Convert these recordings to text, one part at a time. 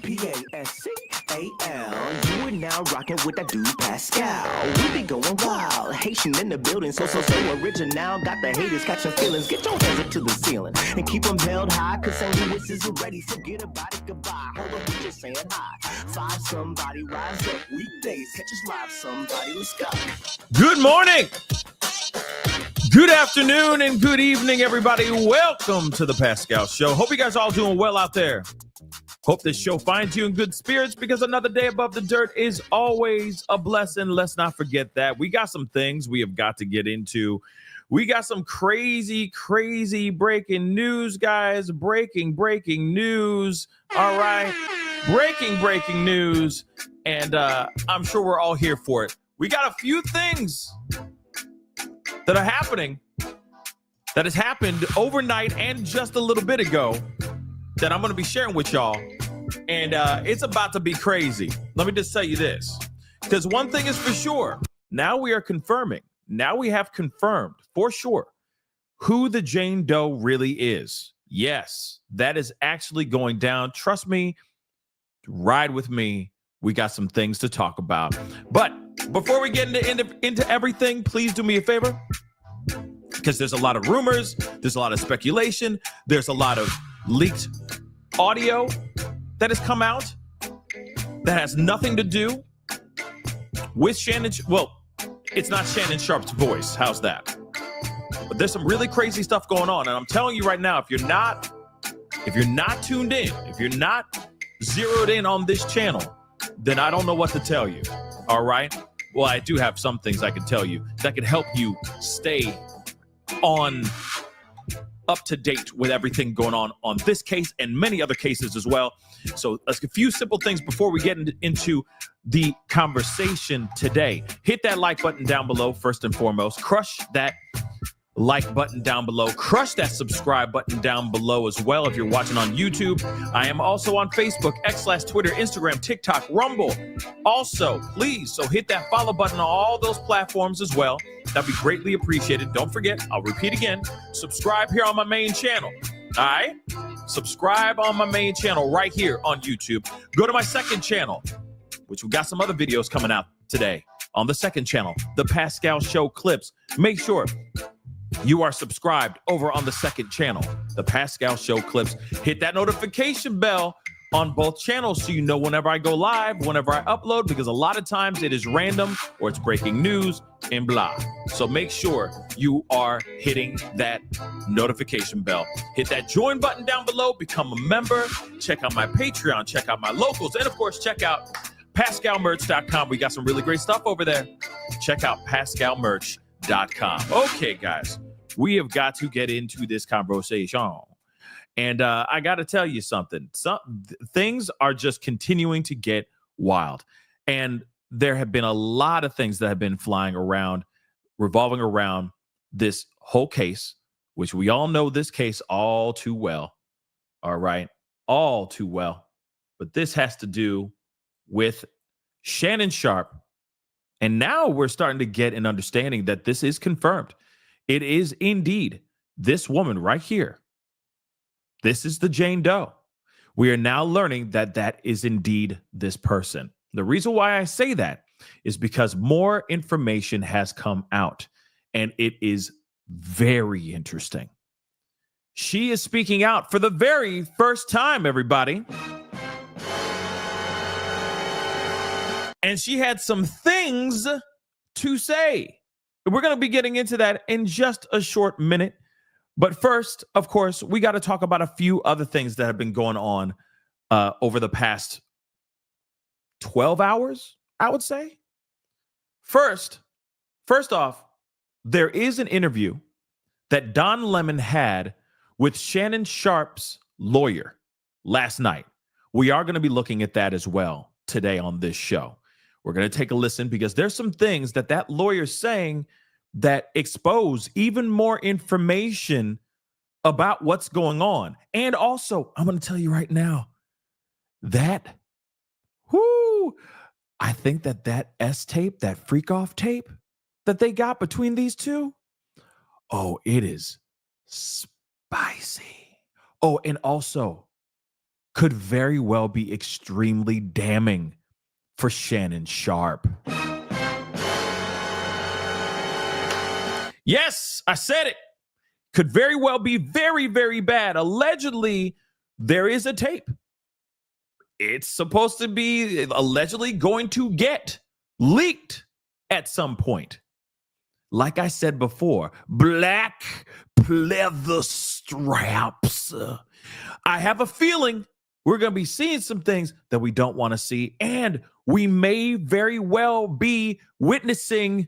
Pascal. You are now rocking with that dude Pascal. We be going wild, Haitian in the building, so original. Got the haters catching feelings. Get your hands up to the ceiling and keep them held high. Cause St. Louis is ready. Forget about it, goodbye. Hold on, we just saying hi. Five somebody, rise up. Weekdays, catch us live. Somebody, let's go. Good morning. Good afternoon and good evening, everybody. Welcome to the Pascal Show. Hope you guys are all doing well out there. Hope this show finds you in good spirits because another day above the dirt is always a blessing. Let's not forget that. We got some things we have got to get into. We got some crazy breaking news, guys. Breaking news. All right. Breaking news. And I'm sure we're all here for it. We got a few things that are happening that has happened overnight and just a little bit ago that I'm going to be sharing with y'all. And it's about to be crazy. Let me just tell you this, because one thing is for sure. Now we are confirming. Now we have confirmed for sure who the Jane Doe really is. Yes, that is actually going down. Trust me. Ride with me. We got some things to talk about. But before we get into everything, please do me a favor, because there's a lot of rumors. There's a lot of speculation. There's a lot of leaked audio that has come out that has nothing to do with Shannon. Well, it's not Shannon Sharpe's voice. How's that? But there's some really crazy stuff going on. And I'm telling you right now, if you're not tuned in, if you're not zeroed in on this channel, then I don't know what to tell you. All right. Well, I do have some things I can tell you that can help you stay up to date with everything going on this case and many other cases as well. So let's get a few simple things before we get into the conversation today. Hit that like button down below first and foremost. Crush that like button down below. Crush that subscribe button down below as well if you're watching on YouTube. I am also on Facebook, X/Twitter, Instagram, TikTok, Rumble. Also, please, so hit that follow button on all those platforms as well. That'd be greatly appreciated. Don't forget, I'll repeat again, subscribe here on my main channel. All right? Subscribe on my main channel right here on YouTube. Go to my second channel, which we got some other videos coming out today on the second channel, The Pascal Show Clips. Make sure you are subscribed over on the second channel, The Pascal Show Clips. Hit that notification bell on both channels so you know whenever I go live, whenever I upload, because a lot of times it is random or it's breaking news and blah. So make sure you are hitting that notification bell. Hit that join button down below, become a member, check out my Patreon, check out my locals, and of course, check out PascalMerch.com. We got some really great stuff over there. Check out PascalMerch.com. Okay, guys, we have got to get into this conversation. And I got to tell you something. Things are just continuing to get wild. And there have been a lot of things that have been flying around, revolving around this whole case, which we all know this case all too well. All right. All too well. But this has to do with Shannon Sharpe. And now we're starting to get an understanding that this is confirmed. It is indeed this woman right here. This is the Jane Doe. We are now learning that that is indeed this person. The reason why I say that is because more information has come out, and it is very interesting. She is speaking out for the very first time, everybody. And she had some things to say. We're going to be getting into that in just a short minute. But first, of course, we got to talk about a few other things that have been going on over the past 12 hours, I would say. First off, there is an interview that Don Lemon had with Shannon Sharpe's lawyer last night. We are going to be looking at that as well today on this show. We're going to take a listen because there's some things that lawyer's saying that expose even more information about what's going on. And also, I'm going to tell you right now that, I think that S-tape, that freak-off tape that they got between these two, oh, it is spicy. Oh, and also, could very well be extremely damning for Shannon Sharpe. Yes, I said it. Could very well be very, very bad. Allegedly, there is a tape. It's supposed to be allegedly going to get leaked at some point. Like I said before, black leather straps. I have a feeling we're going to be seeing some things that we don't want to see, and we may very well be witnessing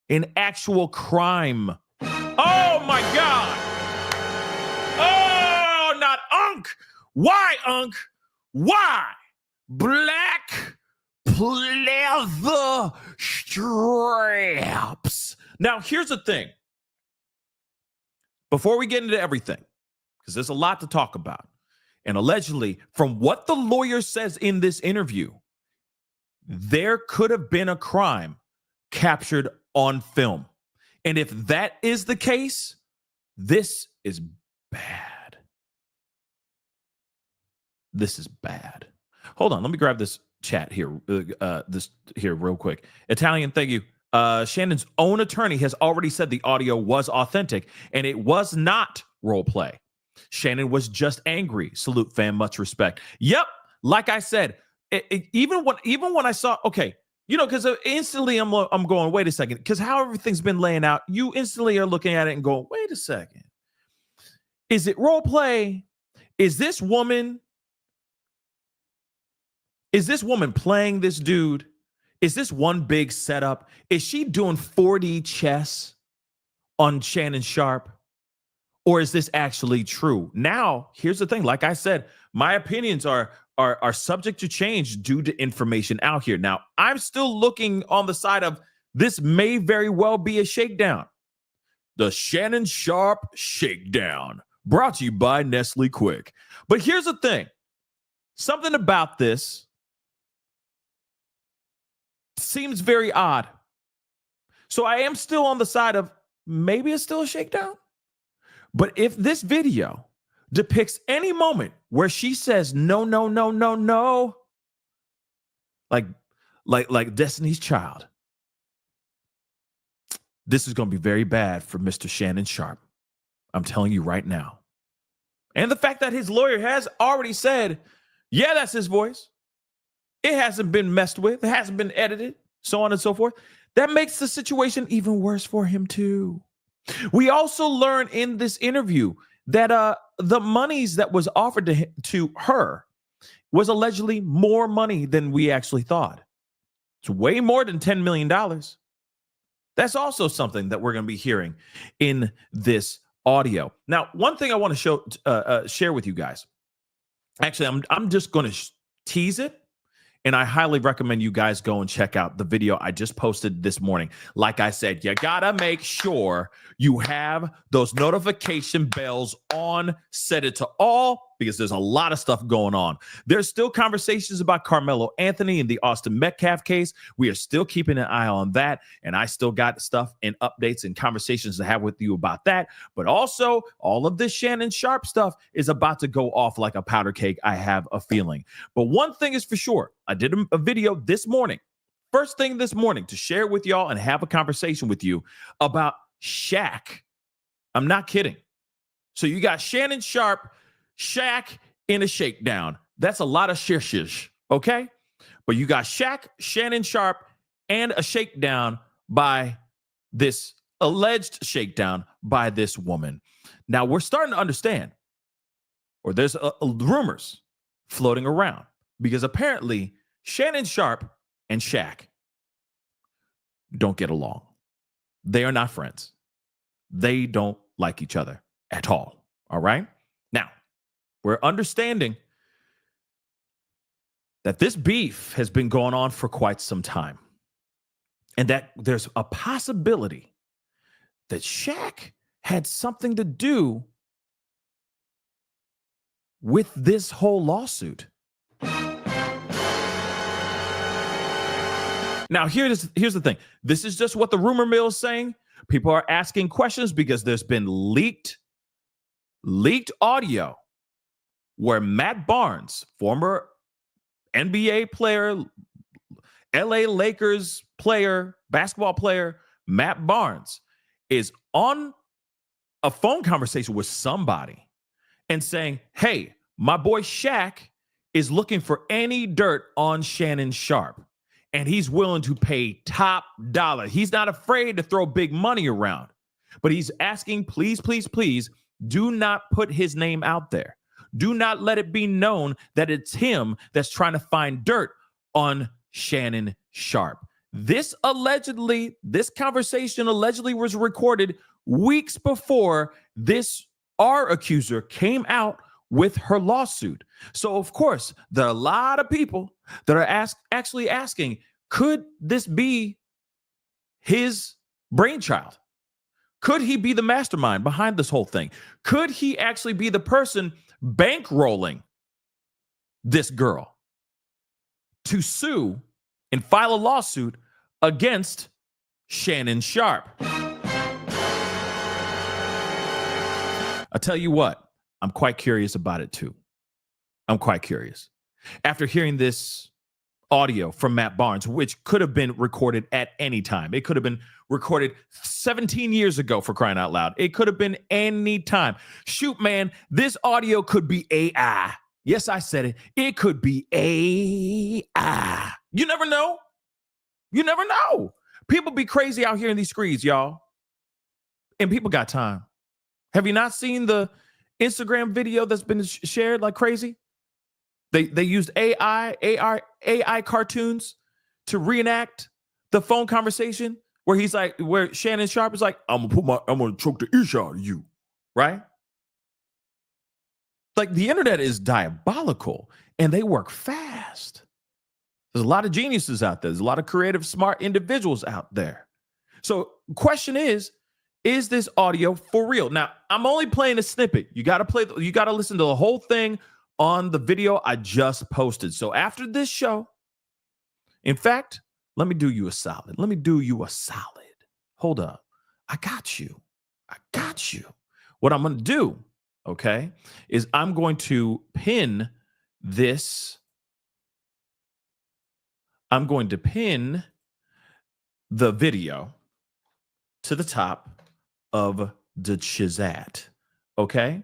an actual crime. Oh my God. Oh, not Unc. Why, Unc? Why? Black leather straps. Now, here's the thing. Before we get into everything, because there's a lot to talk about, and allegedly, from what the lawyer says in this interview, there could have been a crime captured on film. And if that is the case, this is bad. This is bad. Hold on, let me grab this chat here, real quick. Italian, thank you. Shannon's own attorney has already said the audio was authentic and it was not role play. Shannon was just angry. Salute, fam. Much respect. Yep, like I said, even when I saw, okay, you know, because instantly I'm going, wait a second, because how everything's been laying out, you instantly are looking at it and going, wait a second. Is it role play? Is this woman playing this dude? Is this one big setup? Is she doing 4D chess on Shannon Sharpe? Or is this actually true? Now, here's the thing. Like I said, my opinions are subject to change due to information out here. Now, I'm still looking on the side of this may very well be a shakedown. The Shannon Sharpe Shakedown, brought to you by Nestle Quick. But here's the thing. Something about this seems very odd. So I am still on the side of maybe it's still a shakedown. But if this video depicts any moment where she says no, no, no, no, no, like Destiny's Child, this is going to be very bad for Mr. Shannon Sharpe. I'm telling you right now. And the fact that his lawyer has already said, yeah, that's his voice. It hasn't been messed with. It hasn't been edited, so on and so forth. That makes the situation even worse for him too. We also learn in this interview that the monies that was offered to her was allegedly more money than we actually thought. It's way more than $10 million. That's also something that we're going to be hearing in this audio. Now, one thing I want to share with you guys. Actually, I'm just going to tease it. And I highly recommend you guys go and check out the video I just posted this morning. Like I said, you gotta make sure you have those notification bells on, set it to all, because there's a lot of stuff going on. There's still conversations about Carmelo Anthony and the Austin Metcalf case. We are still keeping an eye on that. And I still got stuff and updates and conversations to have with you about that. But also, all of this Shannon Sharpe stuff is about to go off like a powder cake, I have a feeling. But one thing is for sure, I did a video this morning, first thing this morning, to share with y'all and have a conversation with you about Shaq. I'm not kidding. So you got Shannon Sharpe, Shaq in a shakedown. That's a lot of shish, okay? But you got Shaq, Shannon Sharpe, and a shakedown by this alleged shakedown by this woman. Now we're starting to understand, or there's rumors floating around, because apparently Shannon Sharpe and Shaq don't get along. They are not friends. They don't like each other at all. All right? Now, we're understanding that this beef has been going on for quite some time, and that there's a possibility that Shaq had something to do with this whole lawsuit. Now, here's the thing. This is just what the rumor mill is saying. People are asking questions because there's been leaked audio where Matt Barnes, former NBA player, LA Lakers player, basketball player, Matt Barnes, is on a phone conversation with somebody and saying, hey, my boy Shaq is looking for any dirt on Shannon Sharpe, and he's willing to pay top dollar. He's not afraid to throw big money around, but he's asking, please, please, please, do not put his name out there. Do not let it be known that it's him that's trying to find dirt on Shannon Sharpe. This conversation allegedly was recorded weeks before our accuser came out with her lawsuit. So, of course, there are a lot of people that are actually asking, could this be his brainchild? Could he be the mastermind behind this whole thing? Could he actually be the person bankrolling this girl to sue and file a lawsuit against Shannon Sharpe? I'll tell you what, I'm quite curious about it too. I'm quite curious. After hearing this audio from Matt Barnes, which could have been recorded at any time. It could have been recorded 17 years ago, for crying out loud. It could have been any time. Shoot, man, this audio could be AI. Yes, I said it. It could be AI. You never know. You never know. People be crazy out here in these streets, y'all. And people got time. Have you not seen the Instagram video that's been shared like crazy? They used AI cartoons to reenact the phone conversation where Shannon Sharpe is like, I'm gonna choke the ish out of you, right? Like, the internet is diabolical and they work fast. There's a lot of geniuses out there. There's a lot of creative, smart individuals out there. So, question is this audio for real? Now, I'm only playing a snippet. You got to listen to the whole thing on the video I just posted. So after this show, in fact, let me do you a solid. Hold up. I got you. What I'm going to do, okay, is I'm going to pin this. I'm going to pin the video to the top of the Chizat, okay?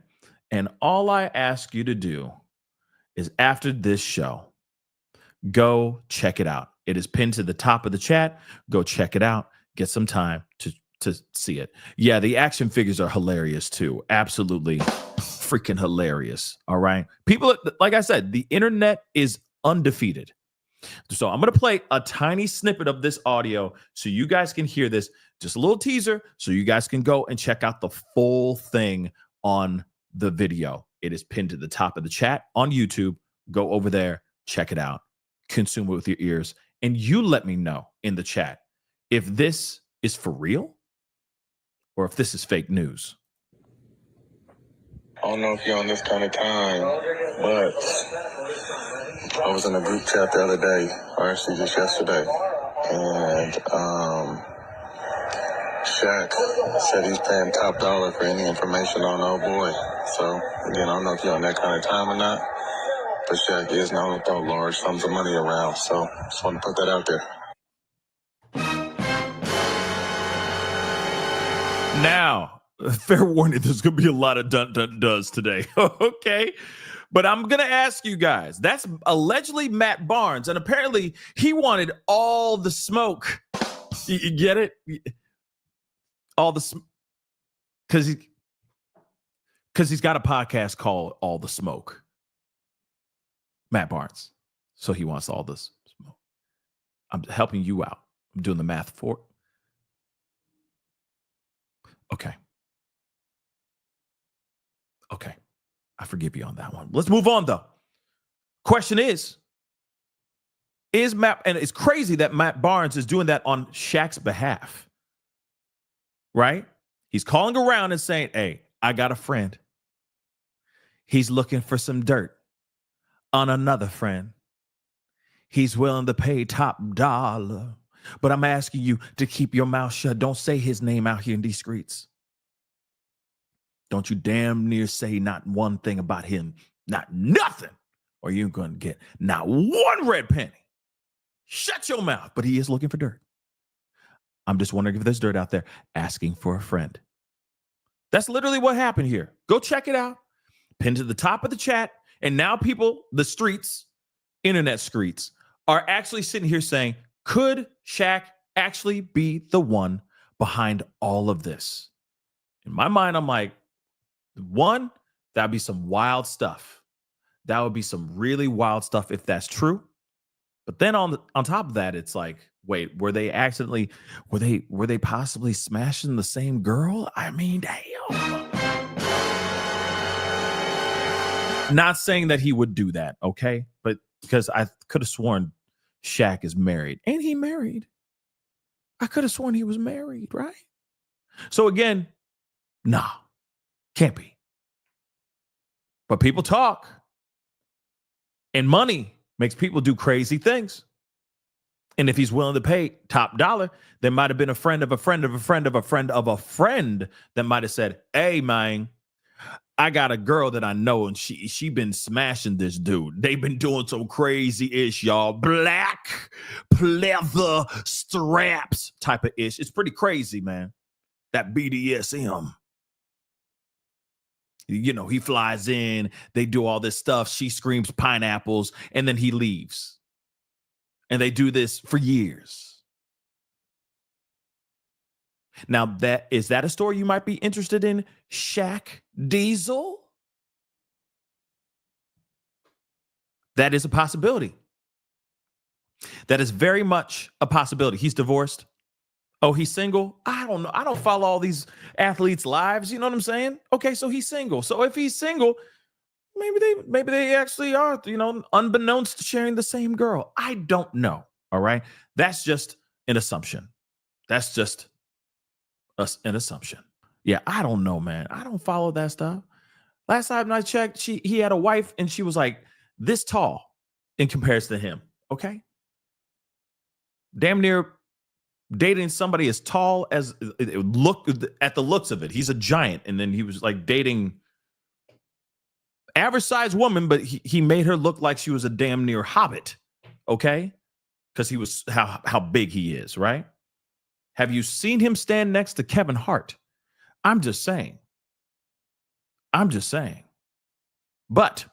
And all I ask you to do is, after this show, go check it out. It is pinned to the top of the chat. Go check it out. Get some time to see it. Yeah, the action figures are hilarious too. Absolutely freaking hilarious. All right. People, like I said, the internet is undefeated. So I'm going to play a tiny snippet of this audio so you guys can hear this. Just a little teaser so you guys can go and check out the full thing on the video. It is pinned to the top of the chat on YouTube. Go over there, check it out, consume it with your ears, and you let me know in the chat if this is for real or if this is fake news. I don't know if you're on this kind of time, but I was in a group chat the other day, or actually just yesterday, and Shaq said he's paying top dollar for any information on old boy. So, again, I don't know if you're on that kind of time or not, but Shaq is known to throw large sums of money around, so just want to put that out there. Now, fair warning, there's going to be a lot of dun-dun-does today, okay? But I'm going to ask you guys, that's allegedly Matt Barnes, and apparently he wanted all the smoke. You get it? All the because he's got a podcast called All the Smoke. Matt Barnes. So he wants all this smoke. I'm helping you out. I'm doing the math for it. Okay. I forgive you on that one. Let's move on, though. Question is Matt, and it's crazy that Matt Barnes is doing that on Shaq's behalf, right? He's calling around and saying, hey, I got a friend. He's looking for some dirt on another friend. He's willing to pay top dollar. But I'm asking you to keep your mouth shut. Don't say his name out here in these streets. Don't you damn near say not one thing about him Not nothing. Or you're going to get not one red penny. Shut your mouth. But he is looking for dirt. I'm just wondering if there's dirt out there asking for a friend. That's literally what happened here. Go check it out. Pin to the top of the chat. And now people, the streets, internet streets, are actually sitting here saying, could Shaq actually be the one behind all of this? In my mind, I'm like, one, that'd be some wild stuff. That would be some really wild stuff if that's true. But then on top of that, it's like, wait, were they possibly smashing the same girl? I mean, damn. Not saying that he would do that, okay? But because I could have sworn Shaq is married. Ain't he married? I could have sworn he was married, right? So again, nah, can't be. But people talk. And money makes people do crazy things. And if he's willing to pay top dollar, there might have been a friend of a friend of a friend of a friend of a friend that might have said, hey, man, I got a girl that I know, and she been smashing this dude. They've been doing some crazy ish, y'all. Black pleather straps type of ish. It's pretty crazy, man. That BDSM. You know, he flies in, they do all this stuff. She screams pineapples, and then he leaves. And they do this for years. Now, is that a story you might be interested in? Shaq Diesel? That is a possibility. That is very much a possibility. He's divorced. Oh, he's single? I don't know. I don't follow all these athletes' lives. You know what I'm saying? Okay, so he's single. So if he's single, maybe they actually are, you know, unbeknownst to sharing the same girl. I don't know. All right. That's just an assumption. That's just an assumption. Yeah, I don't know, man. I don't follow that stuff. Last time I checked, he had a wife and she was like this tall in comparison to him. Okay. Damn near dating somebody as tall as look at the looks of it. He's a giant. And then he was like dating average sized woman, but he made her look like she was a damn near hobbit. Okay. Because he was how big he is, right? Have you seen him stand next to Kevin Hart? I'm just saying. But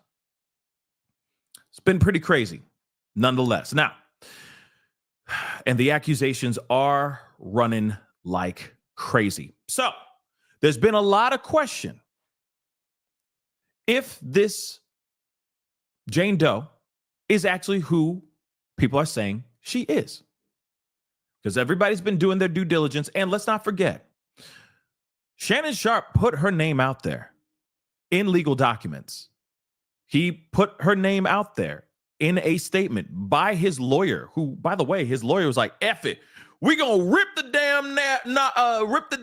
it's been pretty crazy nonetheless. Now, and the accusations are running like crazy. So there's been a lot of question if this Jane Doe is actually who people are saying she is. Because everybody's been doing their due diligence. And let's not forget, Shannon Sharpe put her name out there in legal documents. He put her name out there in a statement by his lawyer, who, by the way, his lawyer was like, F it. We gonna rip the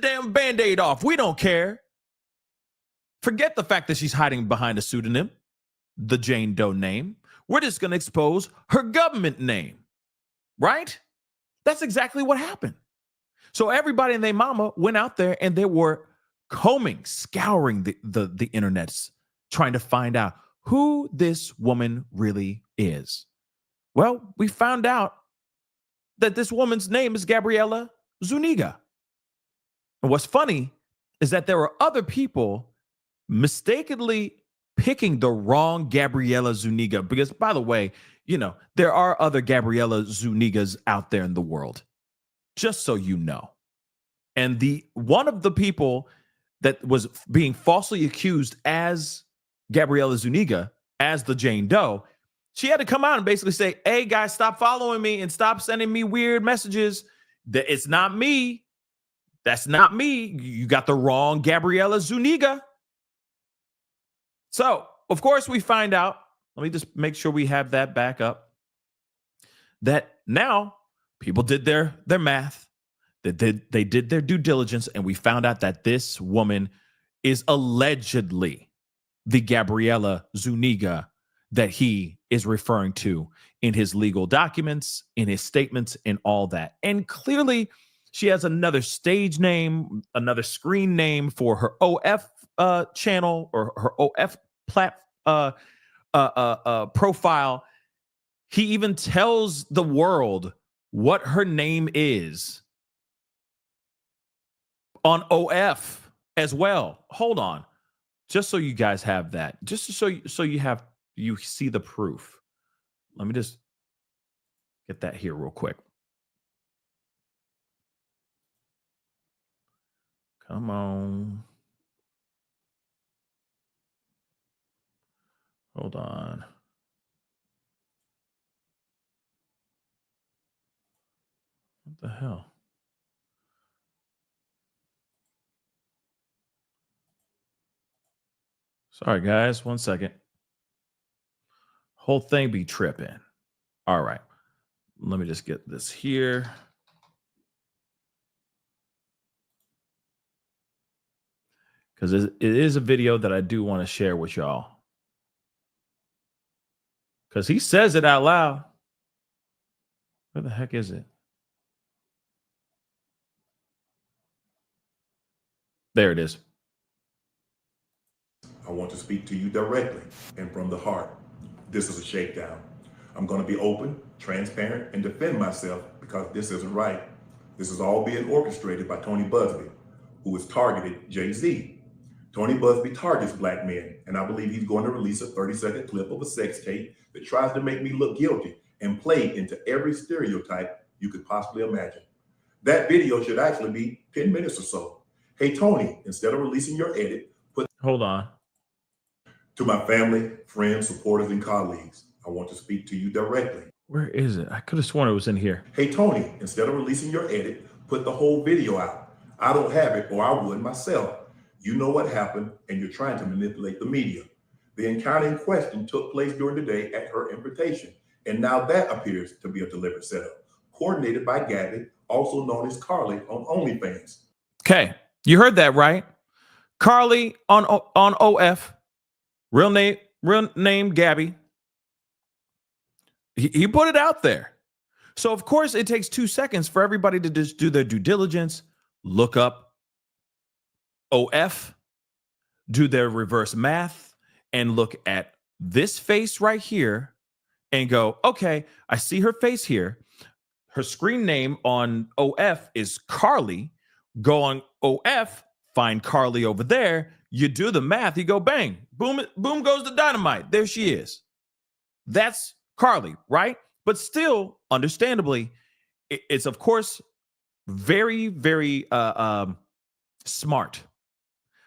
damn Band-Aid off. We don't care. Forget the fact that she's hiding behind a pseudonym, the Jane Doe name. We're just gonna expose her government name, right? That's exactly what happened. So everybody and their mama went out there and they were scouring the internets, trying to find out who this woman really is. Well, we found out that this woman's name is Gabriella Zuniga. And what's funny is that there were other people mistakenly picking the wrong Gabriella Zuniga. Because, by the way, you know, there are other Gabriella Zunigas out there in the world, just so you know. And one of the people that was being falsely accused as Gabriella Zuniga, as the Jane Doe, she had to come out and basically say, hey, guys, stop following me and stop sending me weird messages. That it's not me. That's not me. You got the wrong Gabriella Zuniga. So, of course, we find out. Let me just make sure we have that back up. That now people did their math. They did their due diligence, and we found out that this woman is allegedly the Gabriella Zuniga that he is referring to in his legal documents, in his statements, and all that. And clearly, she has another stage name, another screen name for her OF channel or her OF profile, he even tells the world what her name is on OF as well. Hold on. Just so you guys have that. Just so you see the proof. Let me just get that here real quick. Come on. Hold on. What the hell? Sorry, guys. 1 second. Whole thing be tripping. All right. Let me just get this here. Because it is a video that I do want to share with y'all. Because he says it out loud. Where the heck is it? There it is. I want to speak to you directly and from the heart. This is a shakedown. I'm going to be open, transparent, and defend myself because this isn't right. This is all being orchestrated by Tony Busby, who has targeted Jay-Z. Tony Busby targets black men, and I believe he's going to release a 30-second clip of a sex tape that tries to make me look guilty and play into every stereotype you could possibly imagine. That video should actually be 10 minutes or so. Hey, Tony, instead of releasing your edit, Hold on. To my family, friends, supporters, and colleagues, I want to speak to you directly. Where is it? I could have sworn it was in here. Hey, Tony, instead of releasing your edit, put the whole video out. I don't have it, or I would myself. You know what happened, and you're trying to manipulate the media. The encounter in question took place during the day at her invitation, and now that appears to be a deliberate setup, coordinated by Gabby, also known as Carly on OnlyFans. Okay, you heard that right? Carly on OF, real name Gabby. He put it out there. So of course it takes 2 seconds for everybody to just do their due diligence, look up OF, do their reverse math, and look at this face right here and go, okay, I see her face here. Her screen name on OF is Carly. Go on OF, find Carly over there. You do the math. You go bang, boom, boom goes the dynamite. There she is. That's Carly, right? But still, understandably, it's of course very, very smart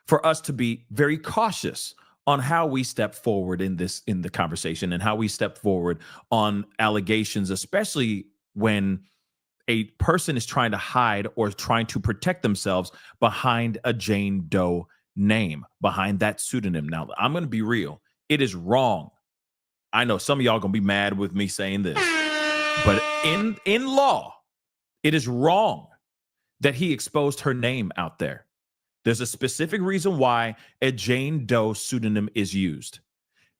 for us to be very cautious on how we step forward in the conversation and how we step forward on allegations, especially when a person is trying to hide or trying to protect themselves behind a Jane Doe name, behind that pseudonym. Now, I'm going to be real. It is wrong. I know some of y'all going to be mad with me saying this, but in law, it is wrong that he exposed her name out there. There's a specific reason why a Jane Doe pseudonym is used.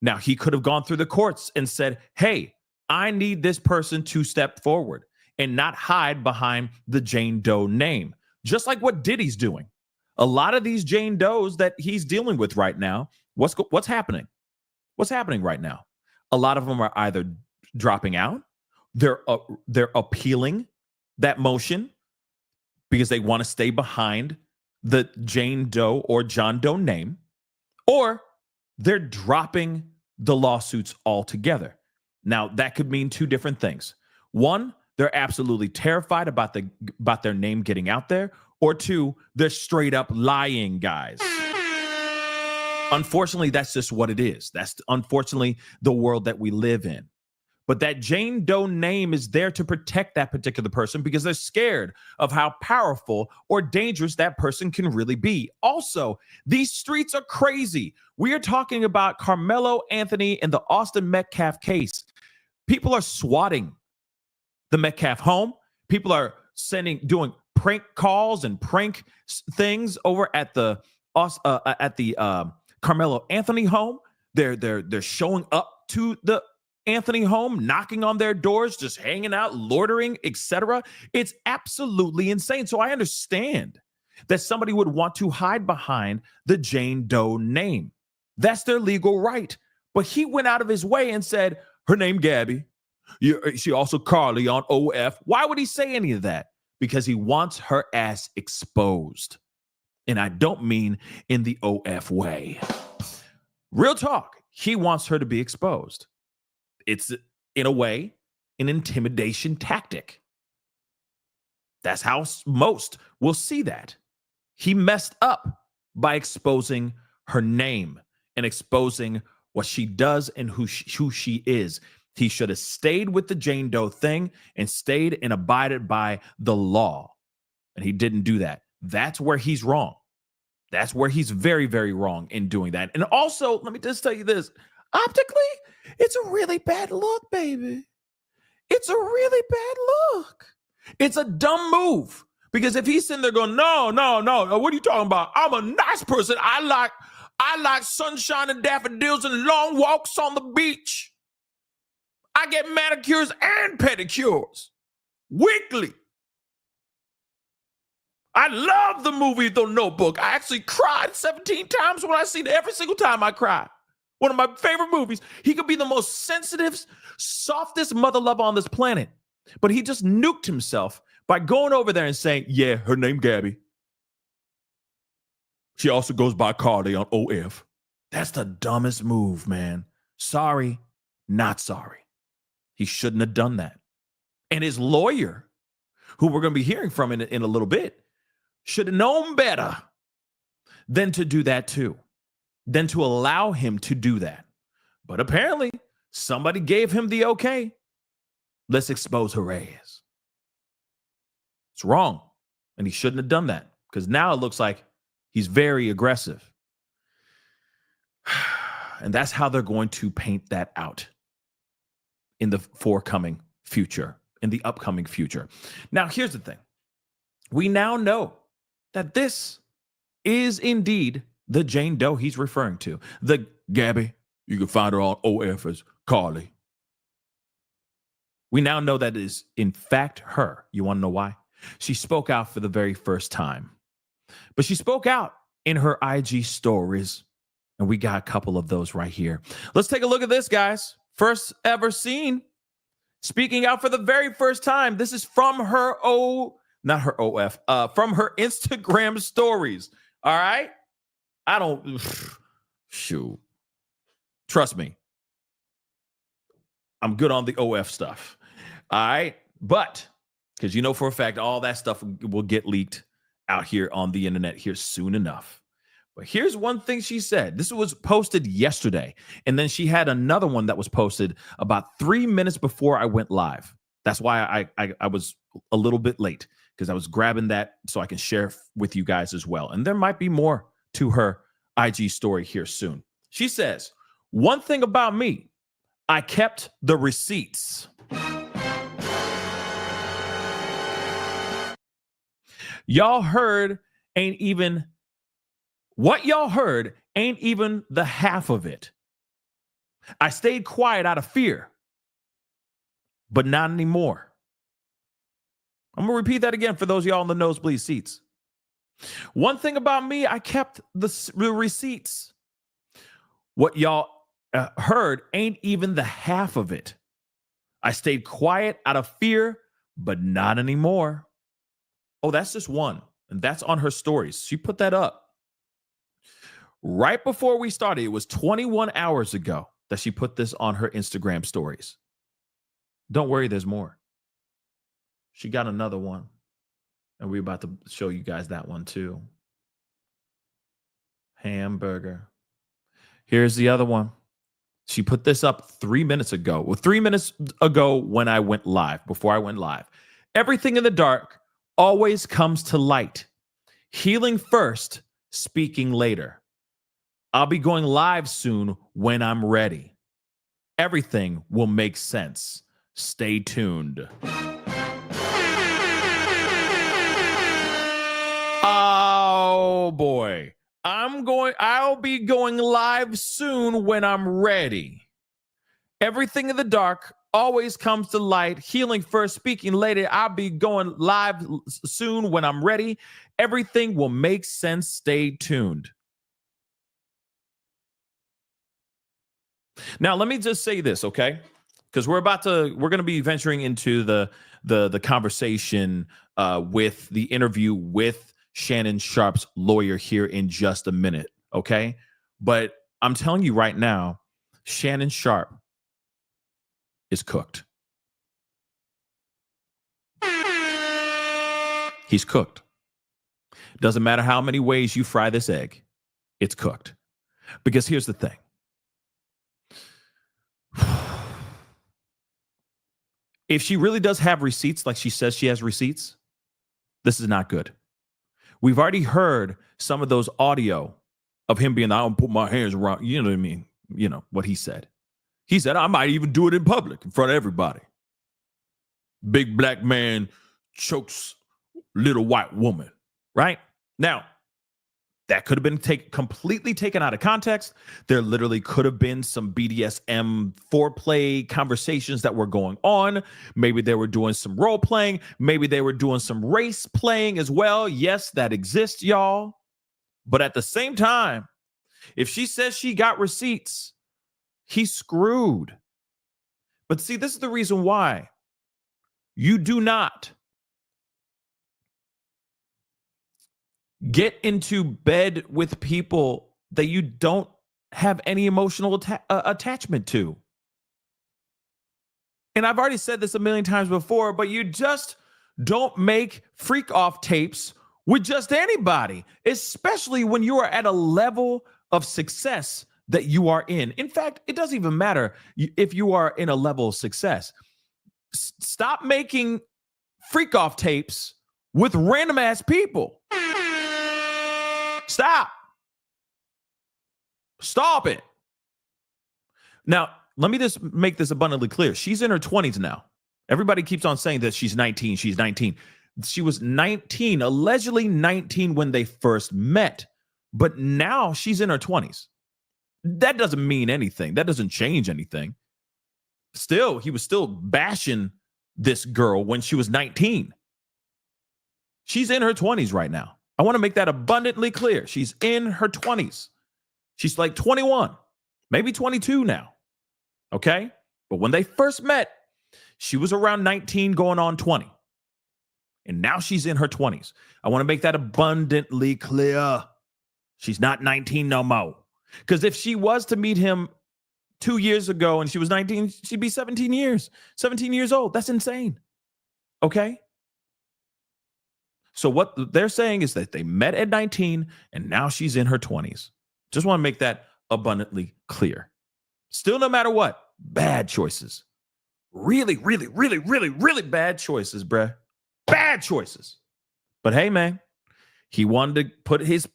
Now, he could have gone through the courts and said, hey, I need this person to step forward and not hide behind the Jane Doe name, just like what Diddy's doing. A lot of these Jane Does that he's dealing with right now, what's happening? What's happening right now? A lot of them are either dropping out, they're appealing that motion because they want to stay behind the Jane Doe or John Doe name, or they're dropping the lawsuits altogether. Now, that could mean two different things. One, they're absolutely terrified about their name getting out there, or two, they're straight up lying, guys. Unfortunately, that's just what it is. That's unfortunately the world that we live in. But that Jane Doe name is there to protect that particular person because they're scared of how powerful or dangerous that person can really be. Also, these streets are crazy. We are talking about Carmelo Anthony and the Austin Metcalf case. People are swatting the Metcalf home. People are doing prank calls and prank things over at the Carmelo Anthony home. They're showing up to the Anthony home, knocking on their doors, just hanging out, loitering, etc. It's absolutely insane. So I understand that somebody would want to hide behind the Jane Doe name. That's their legal right. But he went out of his way and said, her name Gabby. She also Carly on OF. Why would he say any of that? Because he wants her ass exposed. And I don't mean in the OF way. Real talk. He wants her to be exposed. It's, in a way, an intimidation tactic. That's how most will see that. He messed up by exposing her name and exposing what she does and who she is. He should have stayed with the Jane Doe thing and stayed and abided by the law. And he didn't do that. That's where he's wrong. That's where he's very, very wrong in doing that. And also, let me just tell you this. Optically, it's a really bad look, baby. It's a really bad look. It's a dumb move. Because if he's sitting there going, no, what are you talking about? I'm a nice person. I like sunshine and daffodils and long walks on the beach. I get manicures and pedicures weekly. I love the movie The Notebook. I actually cried 17 times when I seen it. Every single time I cry. One of my favorite movies. He could be the most sensitive, softest mother lover on this planet. But he just nuked himself by going over there and saying, yeah, her name Gabby. She also goes by Carly on OF. That's the dumbest move, man. Sorry, not sorry. He shouldn't have done that. And his lawyer, who we're going to be hearing from in a little bit, should have known better than to do that too, than to allow him to do that. But apparently, somebody gave him the okay. Let's expose her ass. It's wrong. And he shouldn't have done that because now it looks like he's very aggressive. And that's how they're going to paint that out in the forthcoming future, in the upcoming future. Now, here's the thing. We now know that this is indeed the Jane Doe he's referring to. The Gabby, you can find her on OF as Carly. We now know that is in fact her. You want to know why? She spoke out for the very first time. But she spoke out in her IG stories. And we got a couple of those right here. Let's take a look at this, guys. First ever seen. Speaking out for the very first time. This is from her not her OF, from her Instagram stories. All right? Shoot. Trust me. I'm good on the OF stuff. All right? But, because you know for a fact, all that stuff will get leaked out here on the internet here soon enough. But here's one thing she said. This was posted yesterday. And then she had another one that was posted about 3 minutes before I went live. That's why I was a little bit late, because I was grabbing that so I can share with you guys as well. And there might be more to her IG story here soon. She says, one thing about me, I kept the receipts. Y'all heard what y'all heard ain't even the half of it. I stayed quiet out of fear, but not anymore. I'm going to repeat that again for those of y'all in the nosebleed seats. One thing about me, I kept the receipts. What y'all heard ain't even the half of it. I stayed quiet out of fear, but not anymore. Oh, that's just one. And that's on her stories. She put that up right before we started. It was 21 hours ago that she put this on her Instagram stories. Don't worry, there's more. She got another one. And we're about to show you guys that one too. Hamburger. Here's the other one. She put this up 3 minutes ago. Well, 3 minutes ago when I went live, before I went live. Everything in the dark always comes to light. Healing first, speaking later. I'll be going live soon when I'm ready. Everything will make sense. Stay tuned. Oh boy. I'll be going live soon when I'm ready. Everything in the dark always comes to light. Healing first, speaking later. I'll be going live soon when I'm ready. Everything will make sense. Stay tuned. Now, let me just say this, okay? Because we're going to be venturing into the conversation with the interview with Shannon Sharpe's lawyer here in just a minute, okay? But I'm telling you right now, Shannon Sharpe is cooked. He's cooked. Doesn't matter how many ways you fry this egg, it's cooked. Because here's the thing. If she really does have receipts, like she says she has receipts, this is not good. We've already heard some of those audio of him being, I don't put my hands around, you know what I mean? You know what he said. He said, I might even do it in public in front of everybody. Big black man chokes little white woman, right? Now, that could have been completely taken out of context. There literally could have been some BDSM foreplay conversations that were going on. Maybe they were doing some role playing. Maybe they were doing some race playing as well. Yes, that exists, y'all. But at the same time, if she says she got receipts, he's screwed. But see, this is the reason why you do not get into bed with people that you don't have any emotional attachment to. And I've already said this a million times before, but you just don't make freak off tapes with just anybody, especially when you are at a level of success that you are in. In fact, it doesn't even matter if you are in a level of success. Stop making freak off tapes with random ass people. Stop it. Now, let me just make this abundantly clear. She's in her 20s now. Everybody keeps on saying that she's 19. She's 19. She was 19, allegedly 19 when they first met. But now she's in her 20s. That doesn't mean anything. That doesn't change anything. Still, he was still bashing this girl when she was 19. She's in her 20s right now. I want to make that abundantly clear. She's in her 20s. She's like 21, maybe 22 now. Okay? But when they first met, she was around 19 going on 20. And now she's in her 20s. I want to make that abundantly clear. She's not 19 no more. Because if she was to meet him 2 years ago and she was 19, she'd be 17 years old. That's insane. Okay? So what they're saying is that they met at 19 and now she's in her 20s. Just want to make that abundantly clear. Still, no matter what, bad choices. Really, really, really, really, really bad choices, bruh. Bad choices. But hey, man, he wanted to put his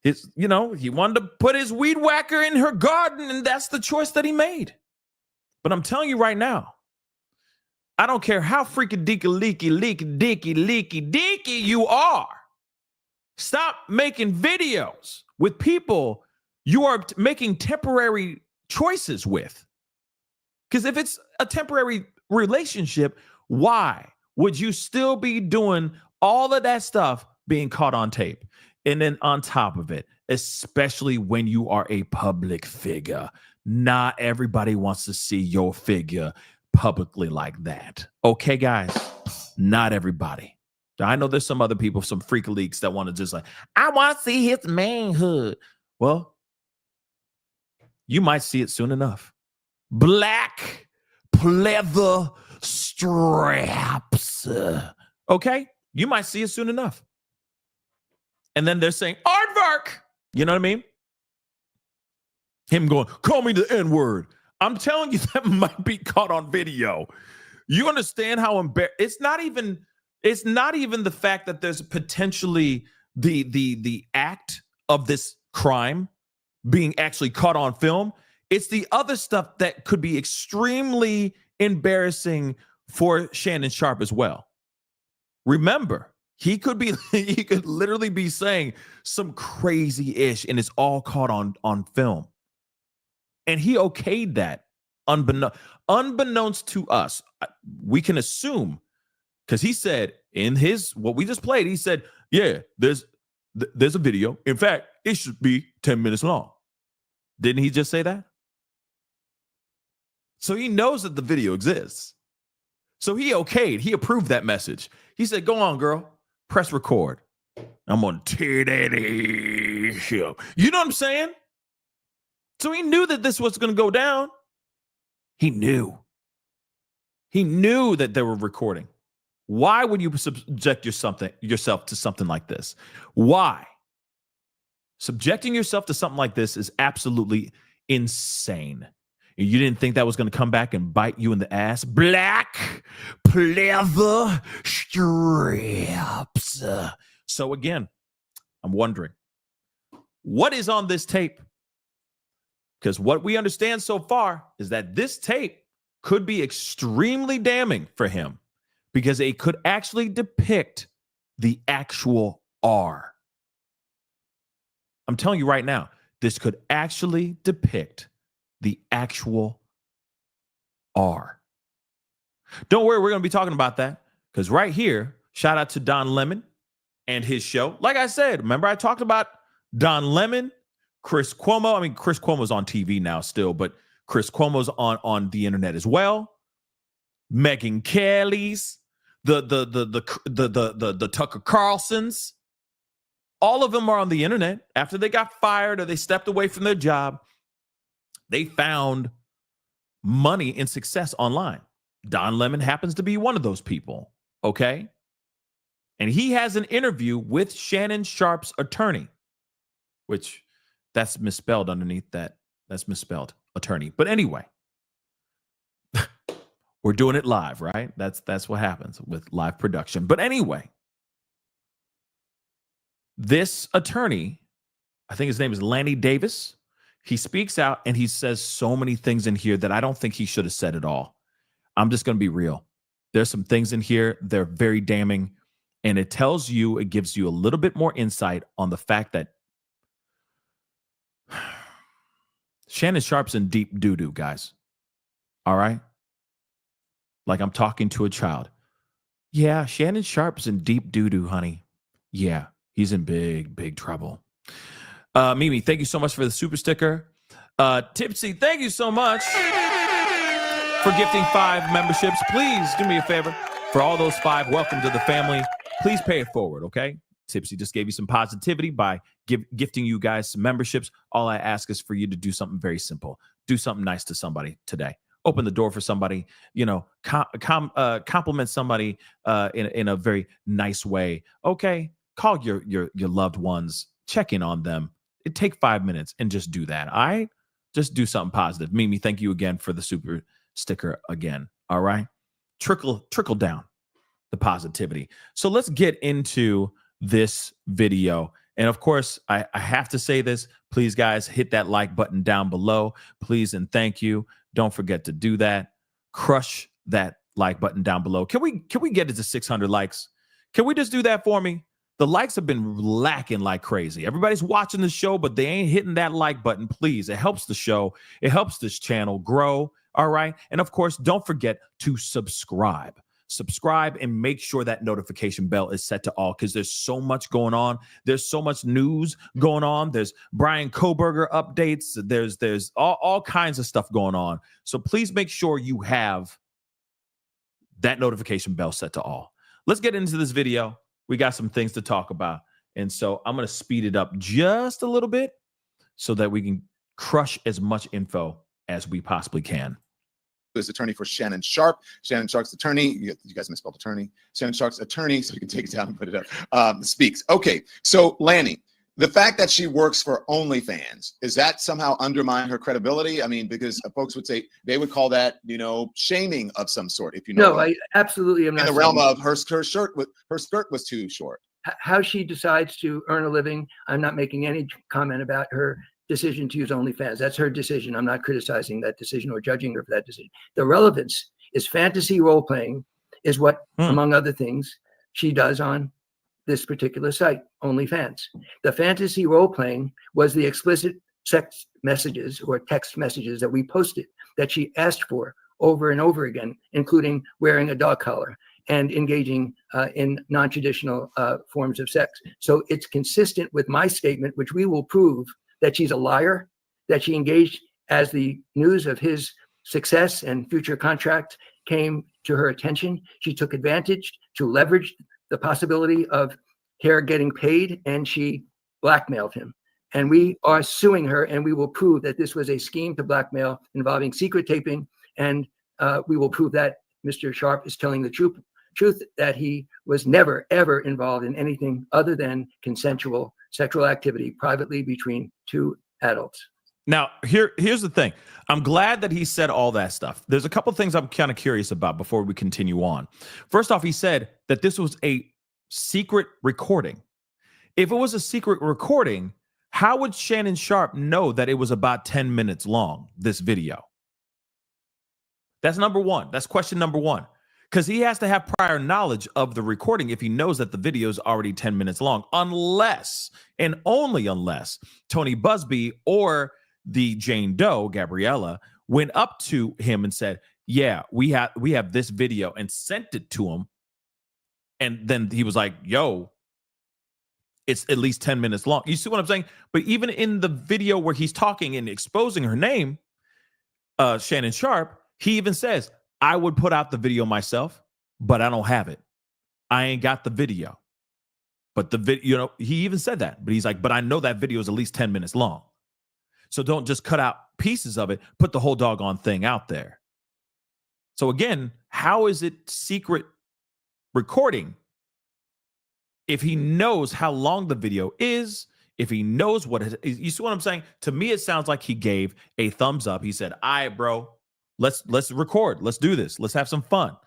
he wanted to put his weed whacker in her garden, and that's the choice that he made. But I'm telling you right now, I don't care how freaking leaky you are. Stop making videos with people you are making temporary choices with. Because if it's a temporary relationship, why would you still be doing all of that stuff being caught on tape? And then on top of it, especially when you are a public figure, not everybody wants to see your figure publicly like that. Okay, guys, not everybody. I know there's some other people, some freak leaks that want to just like, I want to see his manhood. Well, you might see it soon enough. Black pleather straps. Okay, you might see it soon enough. And then they're saying, aardvark. You know what I mean? Him going, call me the N-word. I'm telling you, that might be caught on video. You understand how it's not even the fact that there's potentially the act of this crime being actually caught on film. It's the other stuff that could be extremely embarrassing for Shannon Sharpe as well. Remember, he could literally be saying some crazy ish, and it's all caught on film. And he okayed that unbeknownst to us. We can assume, because he said in what we just played, he said, yeah, there's a video. In fact, it should be 10 minutes long. Didn't he just say that? So he knows that the video exists. So he approved that message. He said, go on, girl, press record. I'm on T-Daddy show. You know what I'm saying? So he knew that this was going to go down. He knew. He knew that they were recording. Why would you subject yourself to something like this? Why? Subjecting yourself to something like this is absolutely insane. You didn't think that was going to come back and bite you in the ass? Black pleather strips. So again, I'm wondering, what is on this tape? Because what we understand so far is that this tape could be extremely damning for him because it could actually depict the actual R. I'm telling you right now, this could actually depict the actual R. Don't worry, we're going to be talking about that because right here, shout out to Don Lemon and his show. Like I said, remember I talked about Don Lemon, Chris Cuomo. I mean, Chris Cuomo's on TV now still, but Chris Cuomo's on the internet as well. Megyn Kelly's, the Tucker Carlsons. All of them are on the internet. After they got fired or they stepped away from their job, they found money and success online. Don Lemon happens to be one of those people, okay? And he has an interview with Shannon Sharpe's attorney, which that's misspelled underneath that. That's misspelled attorney. But anyway, we're doing it live, right? That's what happens with live production. But anyway, this attorney, I think his name is Lanny Davis, he speaks out and he says so many things in here that I don't think he should have said at all. I'm just going to be real. There's some things in here, they're very damning, and it tells you, it gives you a little bit more insight on the fact that Shannon Sharpe's in deep doo-doo, guys. All right? Like I'm talking to a child. Yeah, Shannon Sharpe's in deep doo-doo, honey. Yeah, he's in big, big trouble. Mimi, thank you so much for the super sticker. Tipsy, thank you so much for gifting 5 memberships. Please do me a favor. For all those 5, welcome to the family. Please pay it forward, okay? Tipsy just gave you some positivity by gifting you guys some memberships. All I ask is for you to do something very simple. Do something nice to somebody today. Open the door for somebody, compliment somebody in a very nice way. Okay, call your loved ones, check in on them. It take 5 minutes and just do that. All right, just do something positive. Mimi, thank you again for the super sticker again. All right, trickle down the positivity. So let's get into this video. And of course, I have to say this. Please, guys, hit that like button down below. Please and thank you. Don't forget to do that. Crush that like button down below. Can we get it to 600 likes? Can we just do that for me? The likes have been lacking like crazy. Everybody's watching the show, but they ain't hitting that like button. Please, it helps the show. It helps this channel grow. All right. And of course, don't forget to subscribe. Subscribe and make sure that notification bell is set to all because there's so much going on. There's so much news going on. There's Brian Koberger updates. There's all kinds of stuff going on. So please make sure you have that notification bell set to all. Let's get into this video. We got some things to talk about. And so I'm going to speed it up just a little bit so that we can crush as much info as we possibly can. Is attorney for Shannon Sharpe. Shannon Sharpe's attorney, you guys misspelled attorney. Shannon Sharpe's attorney, so you can take it down and put it up, speaks. Okay, so Lanny, the fact that she works for OnlyFans, is that somehow undermine her credibility? I mean, because folks would say, they would call that, shaming of some sort, if you know. No, I absolutely am not. In the realm of her skirt was too short. How she decides to earn a living, I'm not making any comment about her decision to use OnlyFans. That's her decision. I'm not criticizing that decision or judging her for that decision. The relevance is fantasy role-playing is what, among other things, she does on this particular site, OnlyFans. The fantasy role-playing was the explicit sex messages or text messages that we posted that she asked for over and over again, including wearing a dog collar and engaging in non-traditional forms of sex. So it's consistent with my statement, which we will prove that she's a liar, that she engaged as the news of his success and future contracts came to her attention, she took advantage to leverage the possibility of Hare getting paid, and she blackmailed him. And we are suing her, and we will prove that this was a scheme to blackmail involving secret taping, and we will prove that Mr. Sharpe is telling the truth, that he was never, ever involved in anything other than consensual sexual activity privately between two adults. Now, here's the thing. I'm glad that he said all that stuff. There's a couple things I'm kind of curious about before we continue on. First off, he said that this was a secret recording. If it was a secret recording, how would Shannon Sharpe know that it was about 10 minutes long, this video? That's number one. That's question number one. Because he has to have prior knowledge of the recording if he knows that the video is already 10 minutes long, unless, and only unless, Tony Busby or the Jane Doe, Gabriella, went up to him and said, yeah, we have this video, and sent it to him. And then he was like, yo, it's at least 10 minutes long. You see what I'm saying? But even in the video where he's talking and exposing her name, Shannon Sharpe, he even says, I would put out the video myself, but I don't have it. I ain't got the video. But the video, he even said that, but he's like, but I know that video is at least 10 minutes long. So don't just cut out pieces of it, put the whole doggone thing out there. So again, how is it secret recording if he knows how long the video is, if he knows what it is? You see what I'm saying? To me, it sounds like he gave a thumbs up. He said, all right, bro, let's record. Let's do this. Let's have some fun.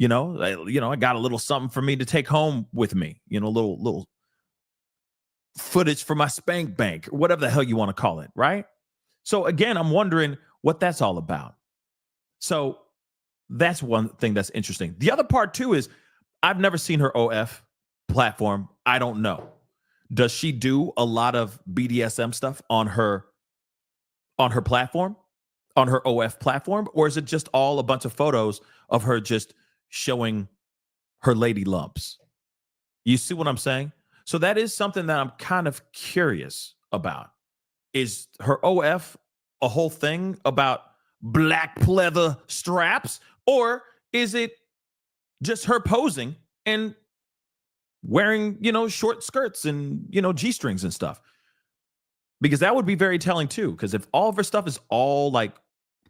I got a little something for me to take home with me, little footage for my spank bank, or whatever the hell you want to call it, right? So again, I'm wondering what that's all about. So that's one thing that's interesting. The other part too is I've never seen her OF platform. I don't know. Does she do a lot of BDSM stuff on her platform, on her OF platform, or is it just all a bunch of photos of her just showing her lady lumps? You see what I'm saying? So that is something that I'm kind of curious about. Is her OF a whole thing about black pleather straps, or is it just her posing and wearing, short skirts and, G-strings and stuff? Because that would be very telling too. Because if all of her stuff is all like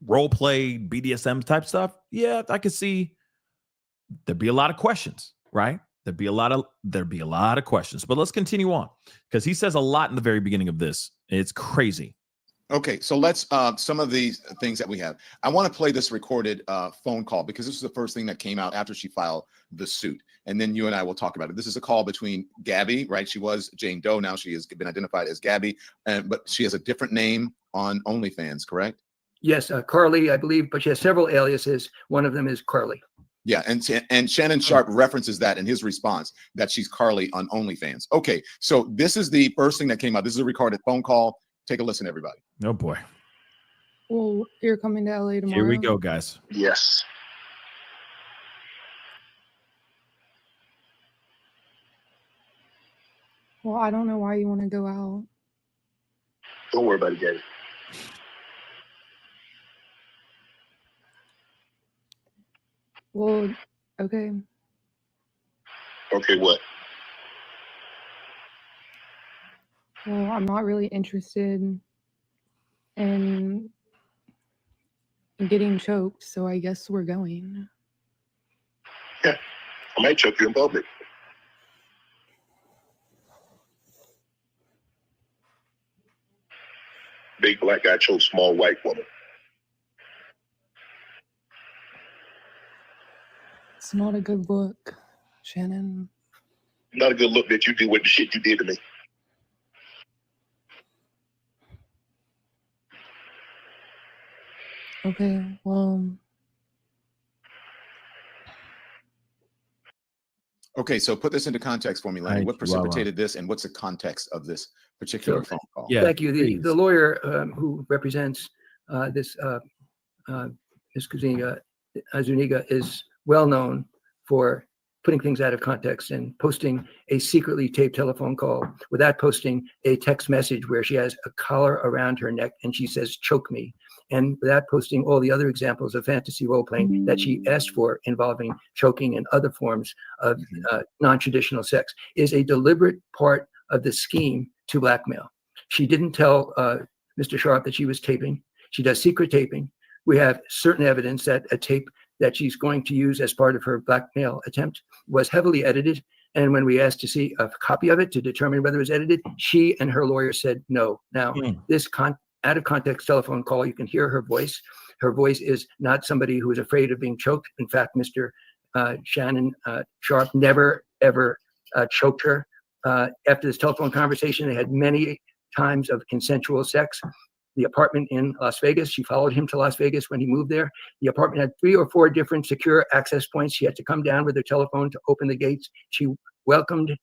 role play, BDSM type stuff, yeah, I could see there'd be a lot of questions, right? There'd be a lot of questions. But let's continue on, because he says a lot in the very beginning of this. It's crazy. Okay, so let's some of these things that we have. I want to play this recorded phone call, because this is the first thing that came out after she filed the suit. And then you and I will talk about it. This is a call between Gabby, right? She was Jane Doe. Now she has been identified as Gabby, but she has a different name on OnlyFans, correct? Yes, Carly, I believe, but she has several aliases. One of them is Carly. Yeah, and Shannon Sharpe references that in his response, that she's Carly on OnlyFans. Okay, so this is the first thing that came out. This is a recorded phone call. Take a listen, everybody. Oh boy. Well, you're coming to LA tomorrow? Here we go, guys. Yes. Well, I don't know why you want to go out. Don't worry about it, Gabby. Well, okay. Okay, what? Well, I'm not really interested in getting choked, so I guess we're going. Yeah, I might choke you in public. Big black guy chokes small white woman. It's not a good look, Shannon. Not a good look that you did with the shit you did to me. Okay, well. Okay, so put this into context for me, Lanny. What precipitated this, and what's the context of this particular phone call? Yeah, Thank you. The lawyer who represents this Ms. Zuniga is well known for putting things out of context and posting a secretly taped telephone call without posting a text message where she has a collar around her neck and she says, choke me. and without posting all the other examples of fantasy role-playing that she asked for involving choking and other forms of non-traditional sex, is a deliberate part of the scheme to blackmail. She didn't tell Mr. Sharpe that she was taping. She does secret taping. We have certain evidence that a tape that she's going to use as part of her blackmail attempt was heavily edited. And when we asked to see a copy of it to determine whether it was edited, she and her lawyer said no. Now, this out of context telephone call, you can hear her voice. Her voice is not somebody who is afraid of being choked. In fact, Mr. Shannon Sharpe never, ever choked her. After this telephone conversation, they had many times of consensual sex. The apartment in Las Vegas, she followed him to Las Vegas when he moved there. The apartment had 3 or 4 different secure access points. She had to come down with her telephone to open the gates. She welcomed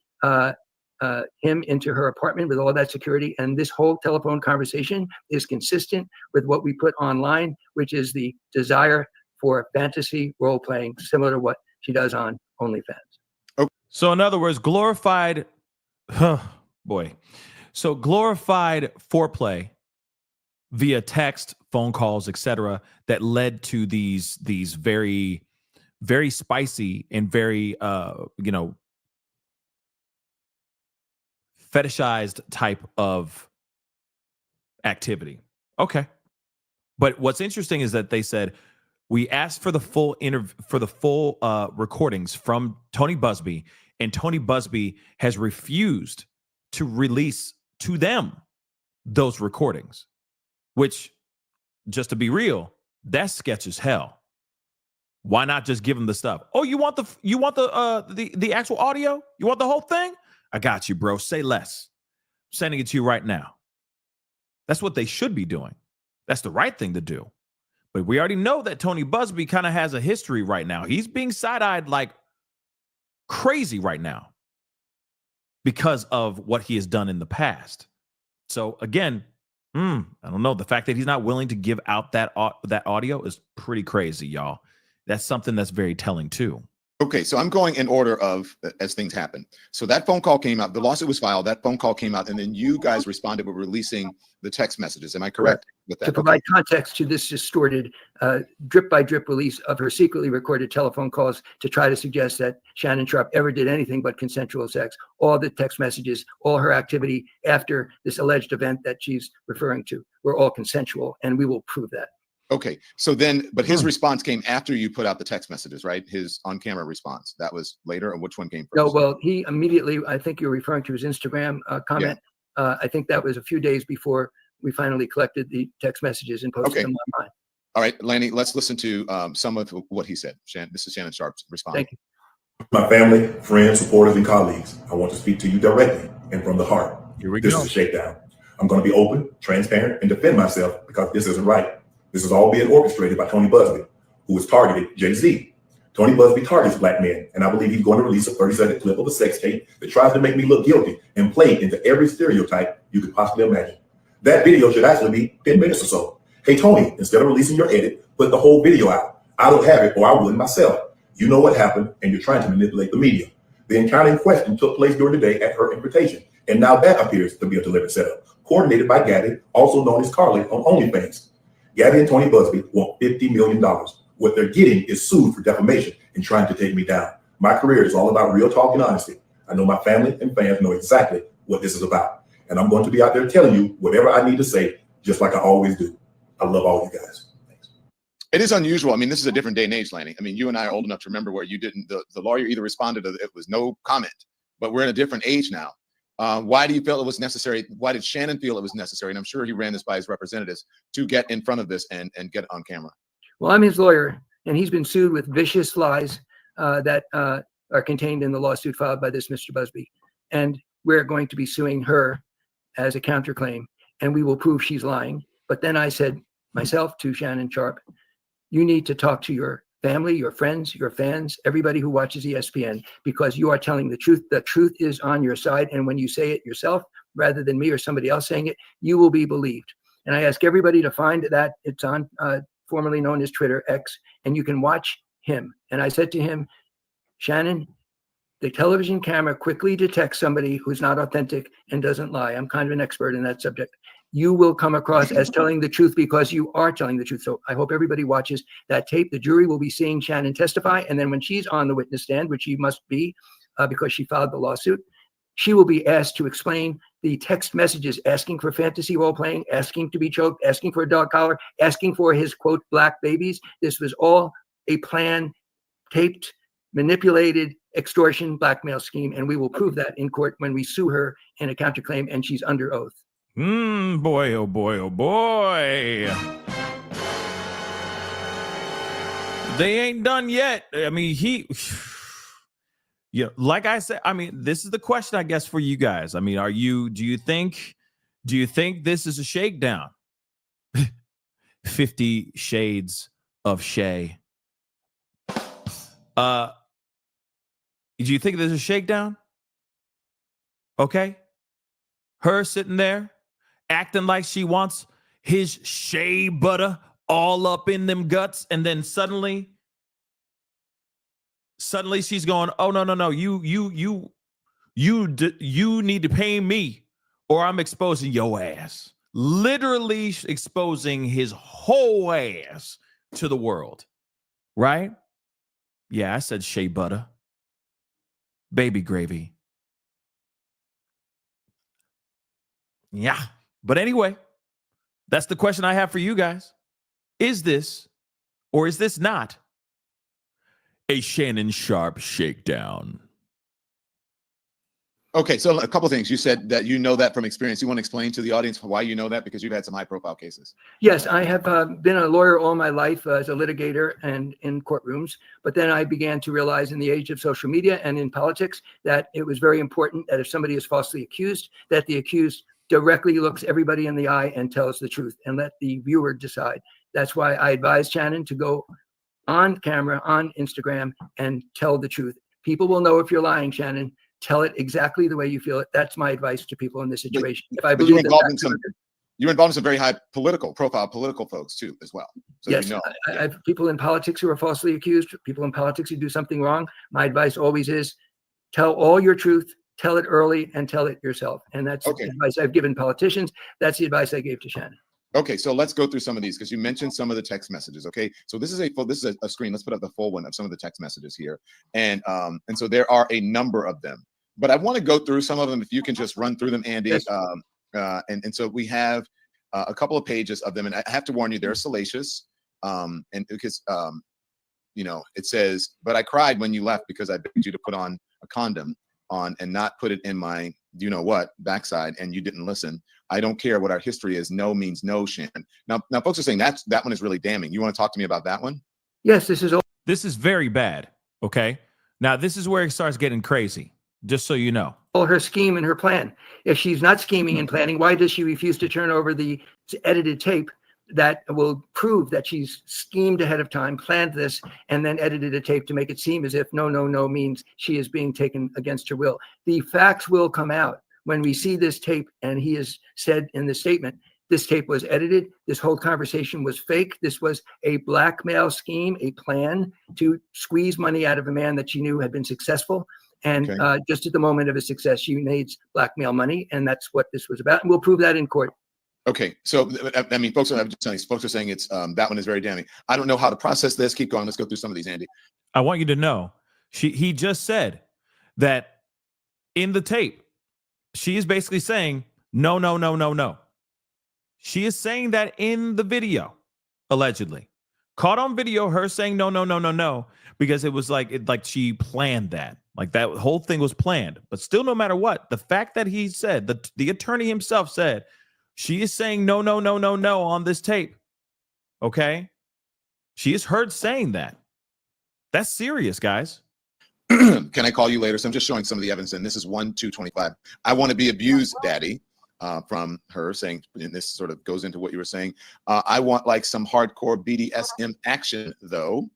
him into her apartment with all that security. And this whole telephone conversation is consistent with what we put online, which is the desire for fantasy role-playing, similar to what she does on OnlyFans. So in other words, glorified foreplay via text, phone calls, etc., that led to these very, very spicy and very fetishized type of activity. Okay. But what's interesting is that they said we asked for the full recordings from Tony Busby, and Tony Busby has refused to release to them those recordings, which, just to be real, that's sketch as hell. Why not just give them the stuff? Oh, you want the actual audio? You want the whole thing? I got you, bro. Say less. I'm sending it to you right now. That's what they should be doing. That's the right thing to do. But we already know that Tony Busby kind of has a history right now. He's being side-eyed like crazy right now because of what he has done in the past. So again, I don't know. The fact that he's not willing to give out that audio is pretty crazy, y'all. That's something that's very telling too. Okay, so I'm going in order of as things happen. So that phone call came out, the lawsuit was filed, that phone call came out, and then you guys responded with releasing the text messages. Am I correct with that? To provide context to this distorted drip by drip release of her secretly recorded telephone calls to try to suggest that Shannon Sharpe ever did anything but consensual sex, all the text messages, all her activity after this alleged event that she's referring to were all consensual, and we will prove that. Okay, so then, but his response came after you put out the text messages, right? His on-camera response. That was later, or which one came first? No, well, he immediately, I think you're referring to his Instagram comment. Yeah. I think that was a few days before we finally collected the text messages and posted them online. All right, Lanny, let's listen to some of what he said. This is Shannon Sharpe's response. Thank you. My family, friends, supporters, and colleagues, I want to speak to you directly and from the heart. Here we This go. is a shakedown. I'm going to be open, transparent, and defend myself because this isn't right. This is all being orchestrated by Tony Busby, who has targeted Jay-Z. Tony Busby targets black men, and I believe he's going to release a 30-second clip of a sex tape that tries to make me look guilty and play into every stereotype you could possibly imagine. That video should actually be 10 minutes or so. Hey, Tony, instead of releasing your edit, put the whole video out. I don't have it, or I wouldn't myself. You know what happened, and you're trying to manipulate the media. The encounter in question took place during the day at her invitation, and now that appears to be a deliberate setup, coordinated by Gabby, also known as Carly, on OnlyFans. Gabby and Tony Busby want $50 million. What they're getting is sued for defamation and trying to take me down. My career is all about real talk and honesty. I know my family and fans know exactly what this is about. And I'm going to be out there telling you whatever I need to say, just like I always do. I love all you guys. Thanks. It is unusual. I mean, this is a different day and age, Lanny. I mean, you and I are old enough to remember where you didn't, the lawyer either responded or it was no comment, but we're in a different age now. Why do you feel it was necessary? Why did Shannon feel it was necessary? And I'm sure he ran this by his representatives to get in front of this and get it on camera. Well, I'm his lawyer, and he's been sued with vicious lies that are contained in the lawsuit filed by this Mr. Busby. And we're going to be suing her as a counterclaim, and we will prove she's lying. But then I said myself to Shannon Sharpe, you need to talk to your family, your friends, your fans, everybody who watches ESPN, because you are telling the truth. The truth is on your side. And when you say it yourself, rather than me or somebody else saying it, you will be believed. And I ask everybody to find that. It's on formerly known as Twitter, X, and you can watch him. And I said to him, Shannon, the television camera quickly detects somebody who's not authentic and doesn't lie. I'm kind of an expert in that subject. you will come across as telling the truth because you are telling the truth. So I hope everybody watches that tape. The jury will be seeing Shannon testify. And then when she's on the witness stand, which she must be because she filed the lawsuit, she will be asked to explain the text messages asking for fantasy role playing, asking to be choked, asking for a dog collar, asking for his, quote, black babies. This was all a plan, taped, manipulated, extortion, blackmail scheme. And we will prove that in court when we sue her in a counterclaim and she's under oath. Boy, oh boy, oh boy. They ain't done yet. I mean, yeah, like I said, I mean, this is the question, I guess, for you guys. I mean, do you think this is a shakedown? 50 Shades of Shay. Do you think there's a shakedown? Okay. Her sitting there acting like she wants his shea butter all up in them guts, and then suddenly she's going, oh no, you need to pay me or I'm exposing your ass. Literally exposing his whole ass to the world. Right? Yeah, I said shea butter. Baby gravy. Yeah. But anyway, that's the question I have for you guys. Is this, or is this not, a Shannon Sharpe shakedown? Okay, so a couple things. You said that you know that from experience. You want to explain to the audience why you know that? Because you've had some high-profile cases. Yes, I have been a lawyer all my life as a litigator and in courtrooms. But then I began to realize in the age of social media and in politics that it was very important that if somebody is falsely accused, that the accused directly looks everybody in the eye and tells the truth and let the viewer decide. That's why I advised Shannon to go on camera, on Instagram, and tell the truth. People will know if you're lying, Shannon. Tell it exactly the way you feel it. That's my advice to people in this situation. But you're involved in some very high profile political folks too, as well. So yes, you know. I have people in politics who are falsely accused, people in politics who do something wrong. My advice always is tell all your truth, tell it early, and tell it yourself. And that's the advice I've given politicians. That's the advice I gave to Shannon. Okay, so let's go through some of these because you mentioned some of the text messages. Okay, so this is a screen. Let's put up the full one of some of the text messages here, and so there are a number of them. But I want to go through some of them if you can just run through them, Andy. Yes. And so we have a couple of pages of them, and I have to warn you, they're salacious. And because it says, "But I cried when you left because I begged you to put on a condom on and not put it in my backside, and you didn't listen. I don't care what our history is. No means no, Shannon." Now folks are saying that one is really damning. You want to talk to me about that one? Yes, this is very bad. Okay. Now this is where it starts getting crazy. Just so you know. All her scheme and her plan. If she's not scheming and planning, why does she refuse to turn over the edited tape that will prove that she's schemed ahead of time, planned this, and then edited a tape to make it seem as if no means she is being taken against her will? The facts will come out when we see this tape, and he has said in the statement, this tape was edited. This whole conversation was fake. This was a blackmail scheme, a plan to squeeze money out of a man that she knew had been successful. And just at the moment of his success, she needs blackmail money. And that's what this was about. And we'll prove that in court. Okay. So, I mean, folks are saying it's that one is very damning. I don't know how to process this. Keep going. Let's go through some of these, Andy. I want you to know, he just said that in the tape, she is basically saying, no. She is saying that in the video, allegedly. Caught on video, her saying no, because it was like she planned that. Like that whole thing was planned. But still, no matter what, the fact that he said, the attorney himself said, she is saying no on this tape. Okay? She is heard saying that. That's serious, guys. Can I call you later? So I'm just showing some of the evidence, and this is 1/225. I want to be abused, Daddy. From her saying, and this sort of goes into what you were saying. I want like some hardcore BDSM action, though.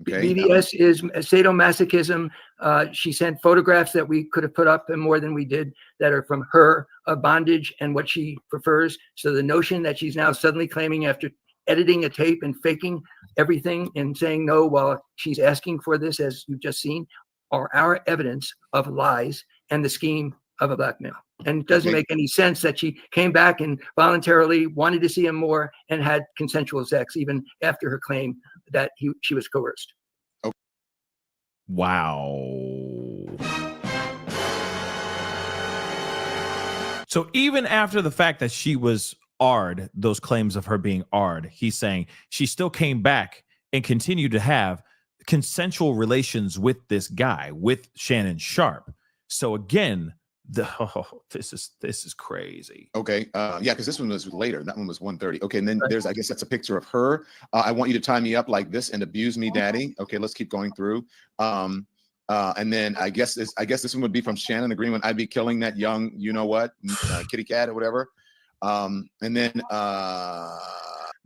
Okay. BDS is sadomasochism. She sent photographs that we could have put up and more than we did that are from her bondage and what she prefers. So the notion that she's now suddenly claiming after editing a tape and faking everything and saying no while she's asking for this, as you've just seen, are our evidence of lies and the scheme of a blackmail. And it doesn't Okay. make any sense that she came back and voluntarily wanted to see him more and had consensual sex even after her claim that she was coerced. Wow. So even after the fact that she was AR'd, those claims of her being AR'd, he's saying she still came back and continued to have consensual relations with this guy, with Shannon Sharpe. So again, this is crazy. Okay. Yeah, because this one was later. That one was 1:30. Okay, and then there's, I guess that's a picture of her. I want you to tie me up like this and abuse me, daddy. Okay, let's keep going through. And then I guess this one would be from Shannon agreeing when I'd be killing that young, you know what, kitty cat or whatever. And then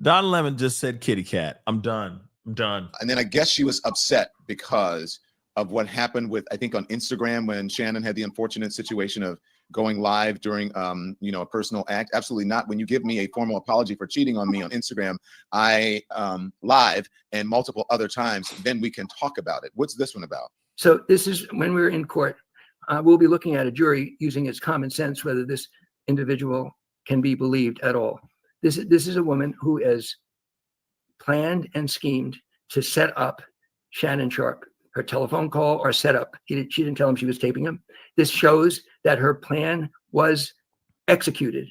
Don Lemon just said kitty cat. I'm done. And then I guess she was upset because of what happened with, I think, on Instagram when Shannon had the unfortunate situation of going live during, a personal act. Absolutely not. When you give me a formal apology for cheating on me on Instagram, I live and multiple other times, then we can talk about it. What's this one about? So this is when we're in court. We'll be looking at a jury using its common sense whether this individual can be believed at all. This is a woman who has planned and schemed to set up Shannon Sharpe. Her telephone call or setup. She didn't tell him she was taping him. This shows that her plan was executed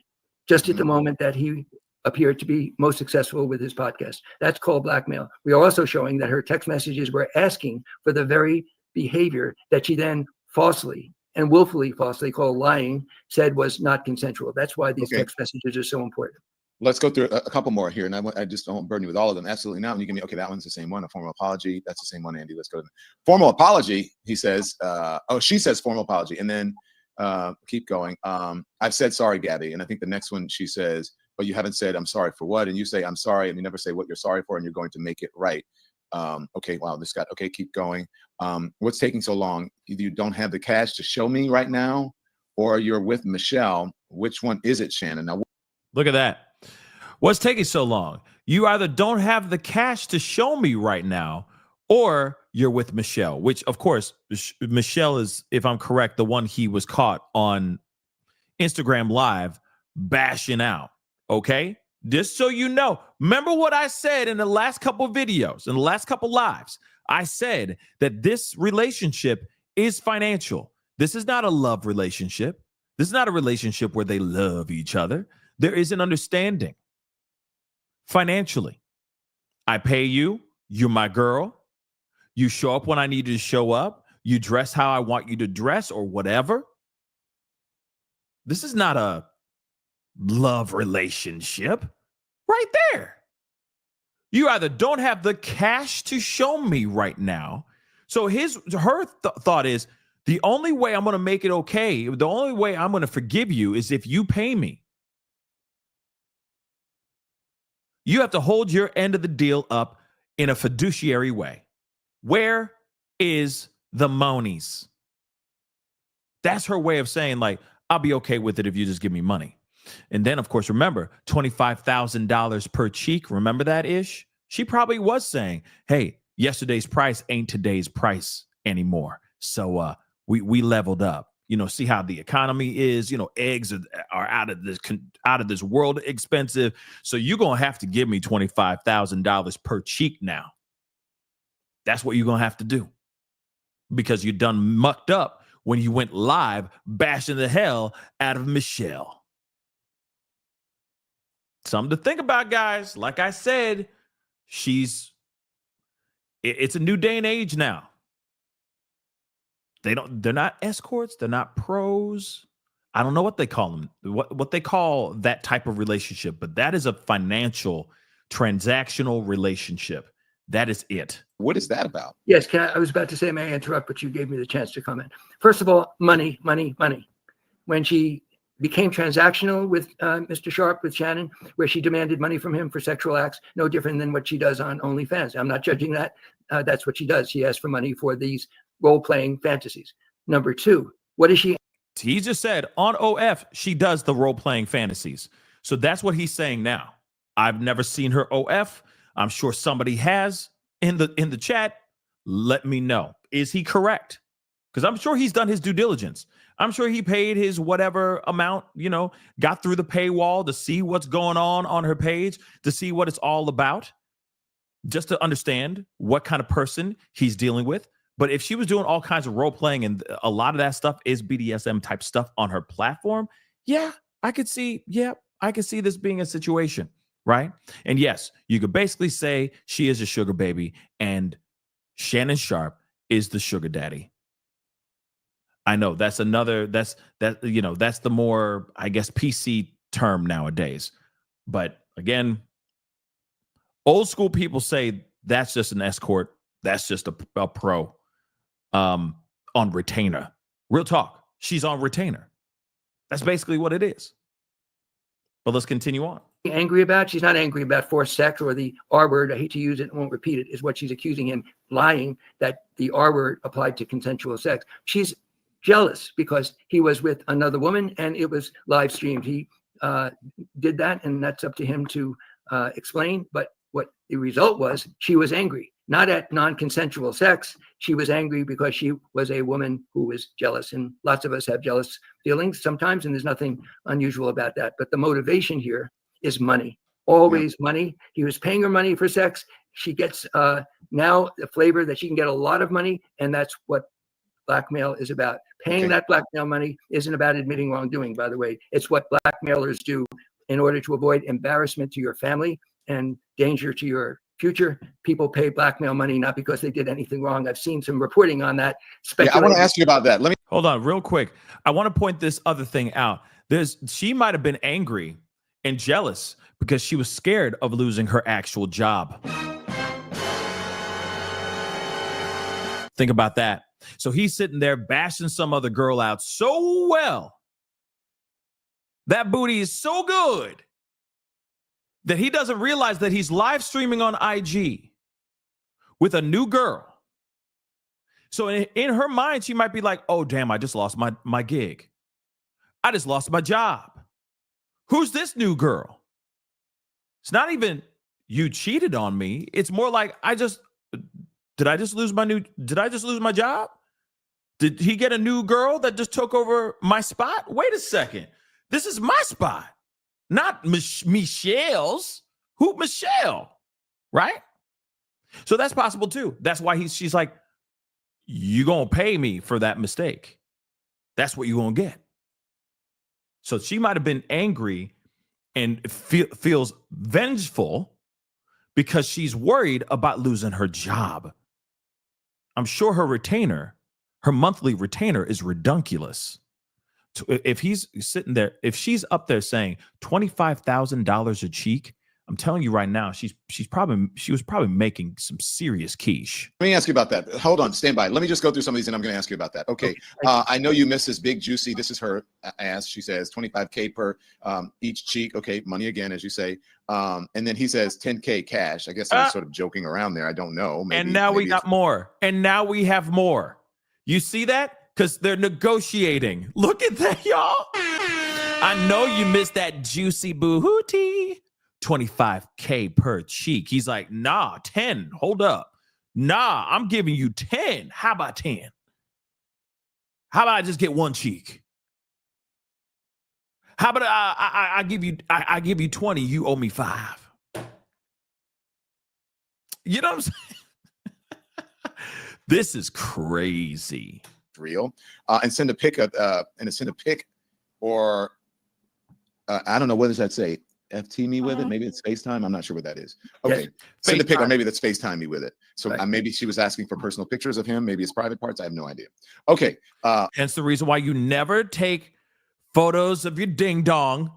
just at the moment that he appeared to be most successful with his podcast. That's called blackmail. We are also showing that her text messages were asking for the very behavior that she then falsely and willfully falsely called lying said was not consensual. That's why these text messages are so important. Let's go through a couple more here, and I just don't burden you with all of them. Absolutely not. And you give me, okay, that one's the same one. A formal apology. That's the same one, Andy. Let's go to the formal apology. He says, she says formal apology, and then keep going. I've said sorry, Gabby, and I think the next one she says, but you haven't said I'm sorry for what, and you say I'm sorry, and you never say what you're sorry for, and you're going to make it right. Okay, wow, okay, keep going. What's taking so long? Either you don't have the cash to show me right now, or you're with Michelle. Which one is it, Shannon? Now, look at that. What's taking so long? You either don't have the cash to show me right now, or you're with Michelle, which, of course, Michelle is, if I'm correct, the one he was caught on Instagram Live bashing out. Okay? Just so you know. Remember what I said in the last couple of videos, in the last couple lives. I said that this relationship is financial. This is not a love relationship. This is not a relationship where they love each other. There is an understanding. Financially, I pay you, you're my girl, you show up when I need you to show up, you dress how I want you to dress or whatever. This is not a love relationship right there. You either don't have the cash to show me right now. So her thought is, the only way I'm going to make it okay, the only way I'm going to forgive you is if you pay me. You have to hold your end of the deal up in a fiduciary way. Where is the monies? That's her way of saying, like, I'll be okay with it if you just give me money. And then, of course, remember, $25,000 per cheek. Remember that ish? She probably was saying, hey, yesterday's price ain't today's price anymore. So we leveled up. See how the economy is. Eggs are out of this world expensive. So you're going to have to give me $25,000 per cheek now. That's what you're going to have to do. Because you done mucked up when you went live bashing the hell out of Michelle. Something to think about, guys. Like I said, it's a new day and age now. They're not escorts. They're not pros. I don't know what they call them, what they call that type of relationship, but that is a financial transactional relationship. That is it. what is that about? Yes, I was about to say, may I interrupt, but you gave me the chance to comment. First of all, money. When she became transactional with Mr. Sharpe, with Shannon, where she demanded money from him for sexual acts, no different than what she does on OnlyFans. I'm not judging that. That's what she does. She asks for money for these role-playing fantasies. Number two, what is she? He just said on OF, she does the role-playing fantasies. So that's what he's saying now. I've never seen her OF. I'm sure somebody has in the chat. Let me know. Is he correct? because I'm sure he's done his due diligence. I'm sure he paid his whatever amount, got through the paywall to see what's going on her page, to see what it's all about, just to understand what kind of person he's dealing with. But if she was doing all kinds of role playing and a lot of that stuff is BDSM type stuff on her platform, I could see this being a situation, right? And yes, you could basically say she is a sugar baby and Shannon Sharpe is the sugar daddy. I know that's the more, I guess, PC term nowadays. But again, old school people say that's just an escort. That's just a pro on retainer. Real talk. She's on retainer. That's basically what it is. But let's continue on. Angry about? She's not angry about forced sex or the R word. I hate to use it, won't repeat it, is what she's accusing him, lying that the R word applied to consensual sex. She's jealous because he was with another woman and it was live streamed. He did that, and that's up to him to explain. But what the result was, she was angry, not at non-consensual sex. She was angry because she was a woman who was jealous. And lots of us have jealous feelings sometimes, and there's nothing unusual about that. But the motivation here is money, always money. He was paying her money for sex. She gets now the flavor that she can get a lot of money, and that's what blackmail is about. Paying that blackmail money isn't about admitting wrongdoing, by the way. It's what blackmailers do in order to avoid embarrassment to your family and danger to your future. People pay blackmail money not because they did anything wrong. I've seen some reporting on that. I want to ask you about that. Let me hold on real quick. I want to point this other thing out. She might have been angry and jealous because she was scared of losing her actual job. Think about that. So he's sitting there bashing some other girl out so well. That booty is so good that he doesn't realize that he's live streaming on IG with a new girl. So in her mind, she might be like, oh, damn, I just lost my gig. I just lost my job. Who's this new girl? It's not even you cheated on me. It's more like did I just lose my job? Did he get a new girl that just took over my spot? Wait a second. This is my spot, not Michelle's. Who Michelle? Right? So that's possible too. That's why she's like, you gonna pay me for that mistake. That's what you gonna get. So she might have been angry and feels vengeful because she's worried about losing her job. I'm sure her monthly retainer is redunculous. If he's sitting there, if she's up there saying $25,000 a cheek, I'm telling you right now, she was probably making some serious quiche. Let me ask you about that. Hold on, stand by. Let me just go through some of these, and I'm going to ask you about that. Okay. I know you miss this big juicy. This is her ass. She says $25K per each cheek. Okay, money again, as you say. And then he says $10K cash. I guess I'm sort of joking around there. I don't know. And now we got more. And now we have more. You see that? Because they're negotiating. Look at that, y'all. I know you missed that juicy boo-hootie. $25K per cheek. He's like, nah, 10. Hold up. Nah, I'm giving you 10. How about 10? How about I just get one cheek? How about I give you 20, you owe me 5. You know what I'm saying? This is crazy. Real. And send a pic or I don't know, what does that say? FT me with it. Maybe it's FaceTime. I'm not sure what that is. Okay. Yes. Send a pic, or maybe that's FaceTime me with it. So maybe she was asking for personal pictures of him. Maybe it's private parts. I have no idea. Okay. Hence the reason why you never take photos of your ding dong,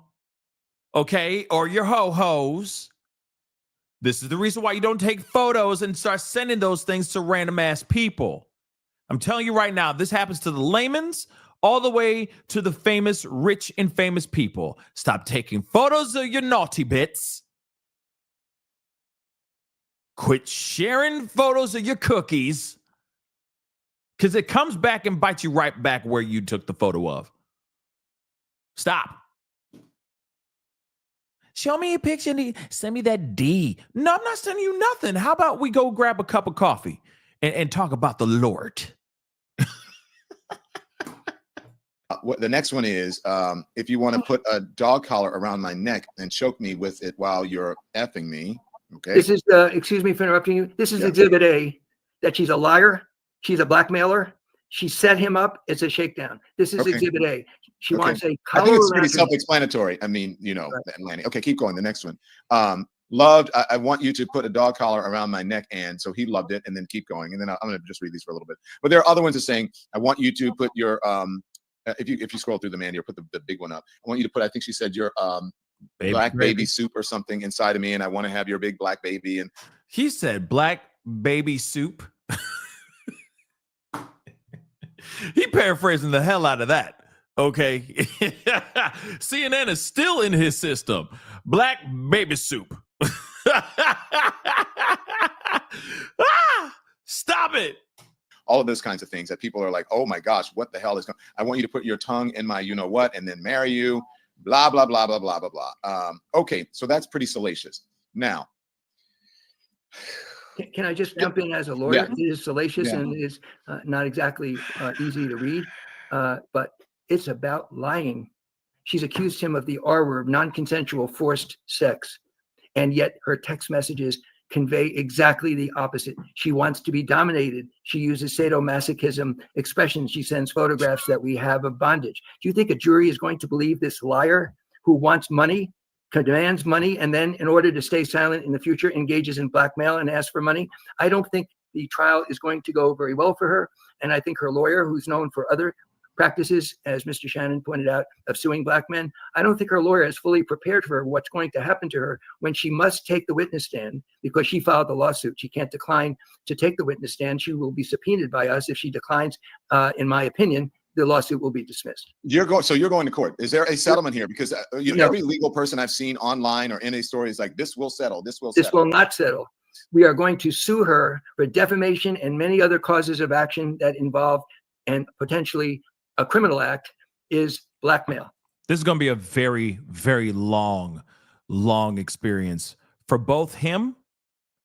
okay, or your ho-hos. This is the reason why you don't take photos and start sending those things to random ass people. I'm telling you right now, this happens to the layman's all the way to the famous, rich and famous people. Stop taking photos of your naughty bits. Quit sharing photos of your cookies, because it comes back and bites you right back where you took the photo of. Stop. Show me a picture. Send me that D. No, I'm not sending you nothing. How about we go grab a cup of coffee and talk about the Lord? the next one is if you want to put a dog collar around my neck and choke me with it while you're effing me. Okay. This is, excuse me for interrupting you. This is Yeah. Exhibit A, that she's a liar. She's a blackmailer. She set him up. It's a shakedown. This is Okay. Exhibit A. She wants a I collar think it's around pretty her neck. self-explanatory. I mean, you know, Right. Lanny. Okay, keep going. The next one. Loved. I want you to put a dog collar around my neck, and so he loved it. And then keep going. And then I'm going to just read these for a little bit. But there are other ones that saying, I want you to put your if you scroll through them, Andy, or put the big one up. I want you to put. I think she said your black baby soup or something inside of me, and I want to have your big black baby. And He said black baby soup. He paraphrasing the hell out of that. Okay. CNN is still in his system. Black baby soup. Stop it. all of those kinds of things that people are like, oh my gosh, what the hell is going? I want you to put your tongue in my, you know what, and then marry you. Blah blah blah blah blah blah blah. Okay, so that's pretty salacious. Now, Can I just jump in as a lawyer? Yeah. It is salacious Yeah. and it is not exactly easy to read, but it's about lying. She's accused him of the R word, non-consensual forced sex, and yet her text messages convey exactly the opposite. She wants to be dominated. She uses sadomasochism expressions. She sends photographs that we have of bondage. Do you think a jury is going to believe this liar who wants money, demands money, and then in order to stay silent in the future, engages in blackmail and asks for money? I don't think the trial is going to go very well for her. And I think her lawyer, who's known for other practices, as Mr. Shannon pointed out, of suing black men, I don't think her lawyer is fully prepared for what's going to happen to her when she must take the witness stand because she filed the lawsuit. She can't decline to take the witness stand. She will be subpoenaed by us. If she declines, in my opinion, the lawsuit will be dismissed. you're going to court. Is there a settlement here? Because No. every legal person I've seen online or in a story is like, this will settle. This will This settle. will not settle. We are going to sue her for defamation and many other causes of action that involve and potentially a criminal act is blackmail. This is going to be a very, very long experience for both him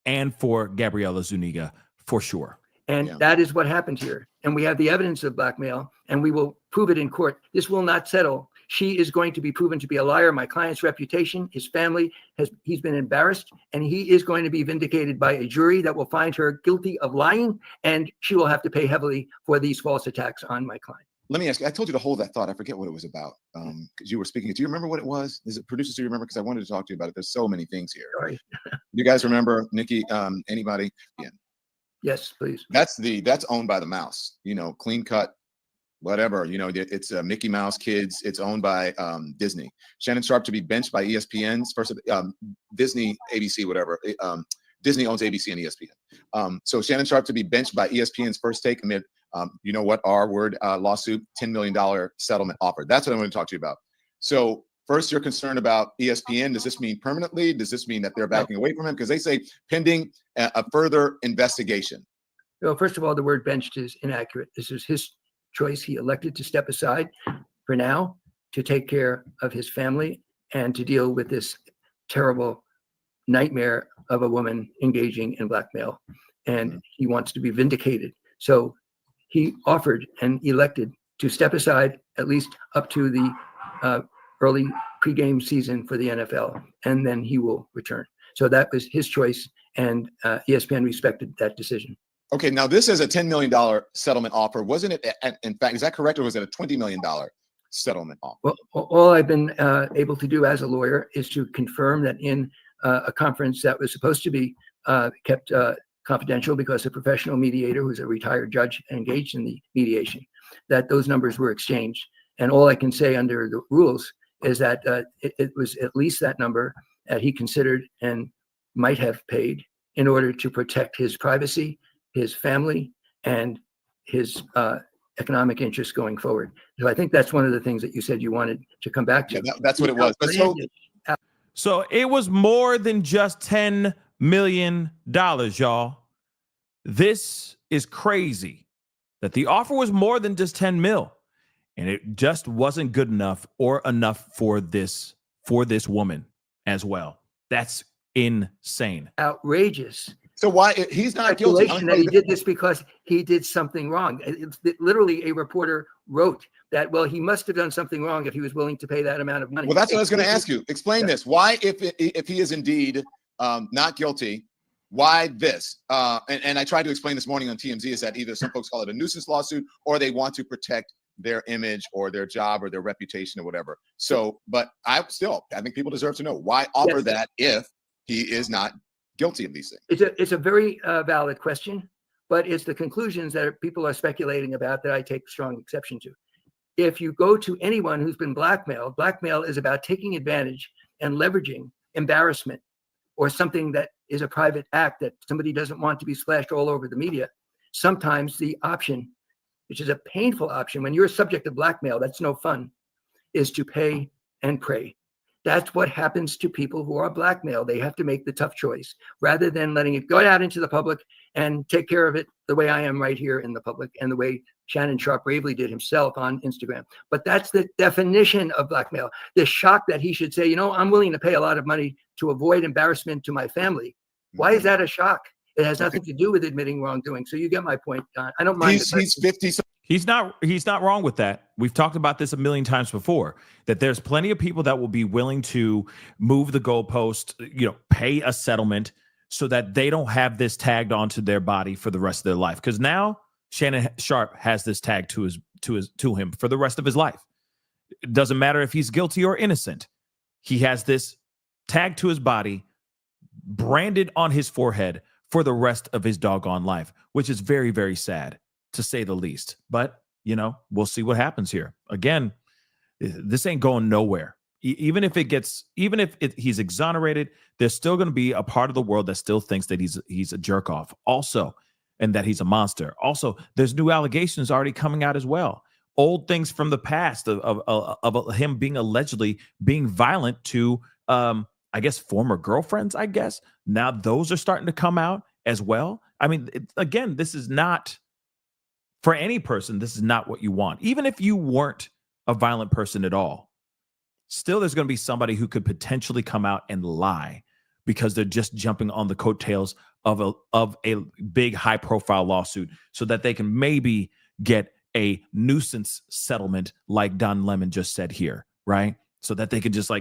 and for Gabriela Zuniga, for sure. And Yeah. that is what happened here. And we have the evidence of blackmail and we will prove it in court. This will not settle. She is going to be proven to be a liar. My client's reputation, his family, he's been embarrassed, and he is going to be vindicated by a jury that will find her guilty of lying, and she will have to pay heavily for these false attacks on my client. Let me ask you, I told you to hold that thought. I forget what it was about because you were speaking. Do you remember what it was? Is it producers? Do you remember? Because I wanted to talk to you about it. There's so many things here. Sorry. You guys remember, Nikki? Anybody? Yeah. Yes, please. That's owned by the mouse. Clean cut, whatever. It's Mickey Mouse Kids. It's owned by Disney. Shannon Sharpe to be benched by ESPN's first Disney, ABC, whatever. Disney owns ABC and ESPN. So Shannon Sharpe to be benched by ESPN's First Take amid R word lawsuit, $10 million settlement offer. That's what I want to talk to you about. So first, you're concerned about ESPN. Does this mean permanently? Does this mean that they're backing away from him? Because they say pending a further investigation. Well, first of all, the word benched is inaccurate. This is his choice. He elected to step aside for now to take care of his family and to deal with this terrible nightmare of a woman engaging in blackmail. And he wants to be vindicated. So he offered and elected to step aside at least up to the early pregame season for the NFL, and then he will return. So that was his choice, and ESPN respected that decision. Okay, now this is a $10 million settlement offer. Wasn't it, in fact, is that correct, or was it a $20 million settlement offer? Well, all I've been able to do as a lawyer is to confirm that in a conference that was supposed to be kept confidential because a professional mediator who's a retired judge engaged in the mediation, that those numbers were exchanged. And all I can say under the rules is that it was at least that number that he considered and might have paid in order to protect his privacy, his family, and his economic interests going forward. So I think that's one of the things that you said you wanted to come back to. Yeah, that's what it was. But So it was more than just $10 million, y'all. This is crazy that the offer was more than just 10 mil. And it just wasn't good enough or enough for this woman as well. That's insane. Outrageous So why he's not guilty? Speculation that he did this because he did something wrong. It's literally a reporter wrote that, well, he must have done something wrong if he was willing to pay that amount of money. Well, that's what I was going to ask you. Explain this. Why, if he is indeed not guilty, why this? And I tried to explain this morning on TMZ is that either some folks call it a nuisance lawsuit or they want to protect their image or their job or their reputation or whatever. So, but I think people deserve to know why offer that if he is not guilty of these things. It's a very valid question, but it's the conclusions that people are speculating about that I take strong exception to. If you go to anyone who's been blackmailed, blackmail is about taking advantage and leveraging embarrassment or something that is a private act that somebody doesn't want to be splashed all over the media. Sometimes the option, which is a painful option, when you're a subject of blackmail, that's no fun, is to pay and pray. That's what happens to people who are blackmailed. They have to make the tough choice rather than letting it go out into the public and take care of it the way I am right here in the public and the way Shannon Sharpe bravely did himself on Instagram. But that's the definition of blackmail. The shock that he should say, you know, I'm willing to pay a lot of money to avoid embarrassment to my family. Why is that a shock? It has nothing to do with admitting wrongdoing. So you get my point, Don. I don't mind. He's 50. He's not wrong with that. We've talked about this a million times before, that there's plenty of people that will be willing to move the goalpost, pay a settlement so that they don't have this tagged onto their body for the rest of their life. Because now Shannon Sharpe has this tag to him for the rest of his life. It doesn't matter if he's guilty or innocent. He has this tag to his body, branded on his forehead for the rest of his doggone life, which is very, very sad, to say the least. But, we'll see what happens here. Again, this ain't going nowhere. Even if he's exonerated, there's still going to be a part of the world that still thinks that he's a jerk off also, and that he's a monster. Also, there's new allegations already coming out as well. Old things from the past of him allegedly being violent to, I guess, former girlfriends, I guess. Now those are starting to come out as well. I mean, again, this is not, for any person, this is not what you want. Even if you weren't a violent person at all, still there's going to be somebody who could potentially come out and lie because they're just jumping on the coattails of a big high profile lawsuit so that they can maybe get a nuisance settlement like Don Lemon just said here, right? So that they can just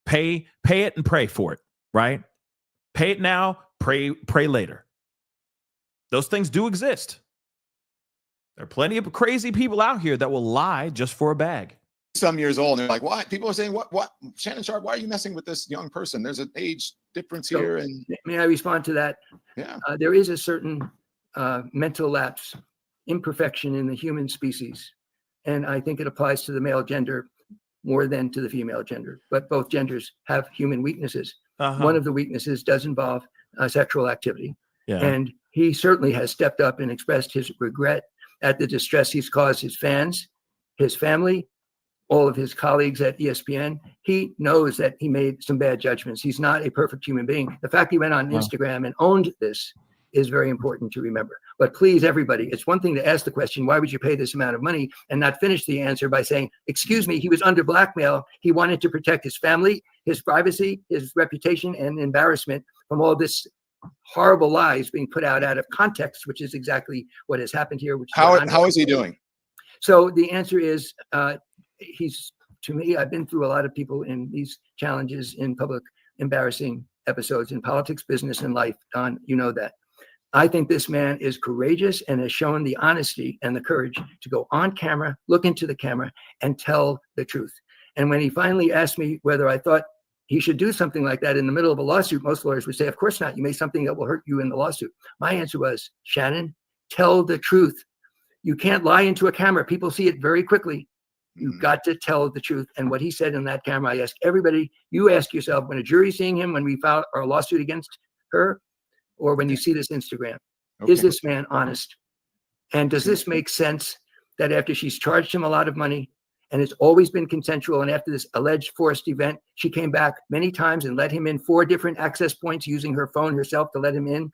pay it and pray for it, right? Pay it now, pray later. Those things do exist. There are plenty of crazy people out here that will lie just for a bag. Some years old, and they're like, why? People are saying, what? Shannon Sharpe, why are you messing with this young person? There's an age difference here. And may I respond to that? Yeah. There is a certain mental lapse, imperfection in the human species. And I think it applies to the male gender more than to the female gender. But both genders have human weaknesses. One of the weaknesses does involve sexual activity. Yeah. And he certainly has stepped up and expressed his regret at the distress he's caused his fans, his family, all of his colleagues at ESPN. He knows that he made some bad judgments. He's not a perfect human being. The fact he went on Instagram and owned this is very important to remember. But please, everybody, it's one thing to ask the question, why would you pay this amount of money, and not finish the answer by saying, excuse me, he was under blackmail. He wanted to protect his family, his privacy, his reputation, and embarrassment from all this horrible lies being put out of context, which is exactly what has happened here. How is he doing? So the answer is, to me, I've been through a lot of people in these challenges in public, embarrassing episodes in politics, business, and life. Don, you know that. I think this man is courageous and has shown the honesty and the courage to go on camera, look into the camera, and tell the truth. And when he finally asked me whether I thought he should do something like that in the middle of a lawsuit, most lawyers would say, of course not. You made something that will hurt you in the lawsuit. My answer was, Shannon, tell the truth. You can't lie into a camera. People see it very quickly. You've got to tell the truth. And what he said in that camera, I ask everybody, you ask yourself, when a jury's seeing him, when we filed our lawsuit against her, or when you see this Instagram, is this man honest? And does this make sense that after she's charged him a lot of money and it's always been consensual, and after this alleged forced event, she came back many times and let him in 4 different access points using her phone herself to let him in?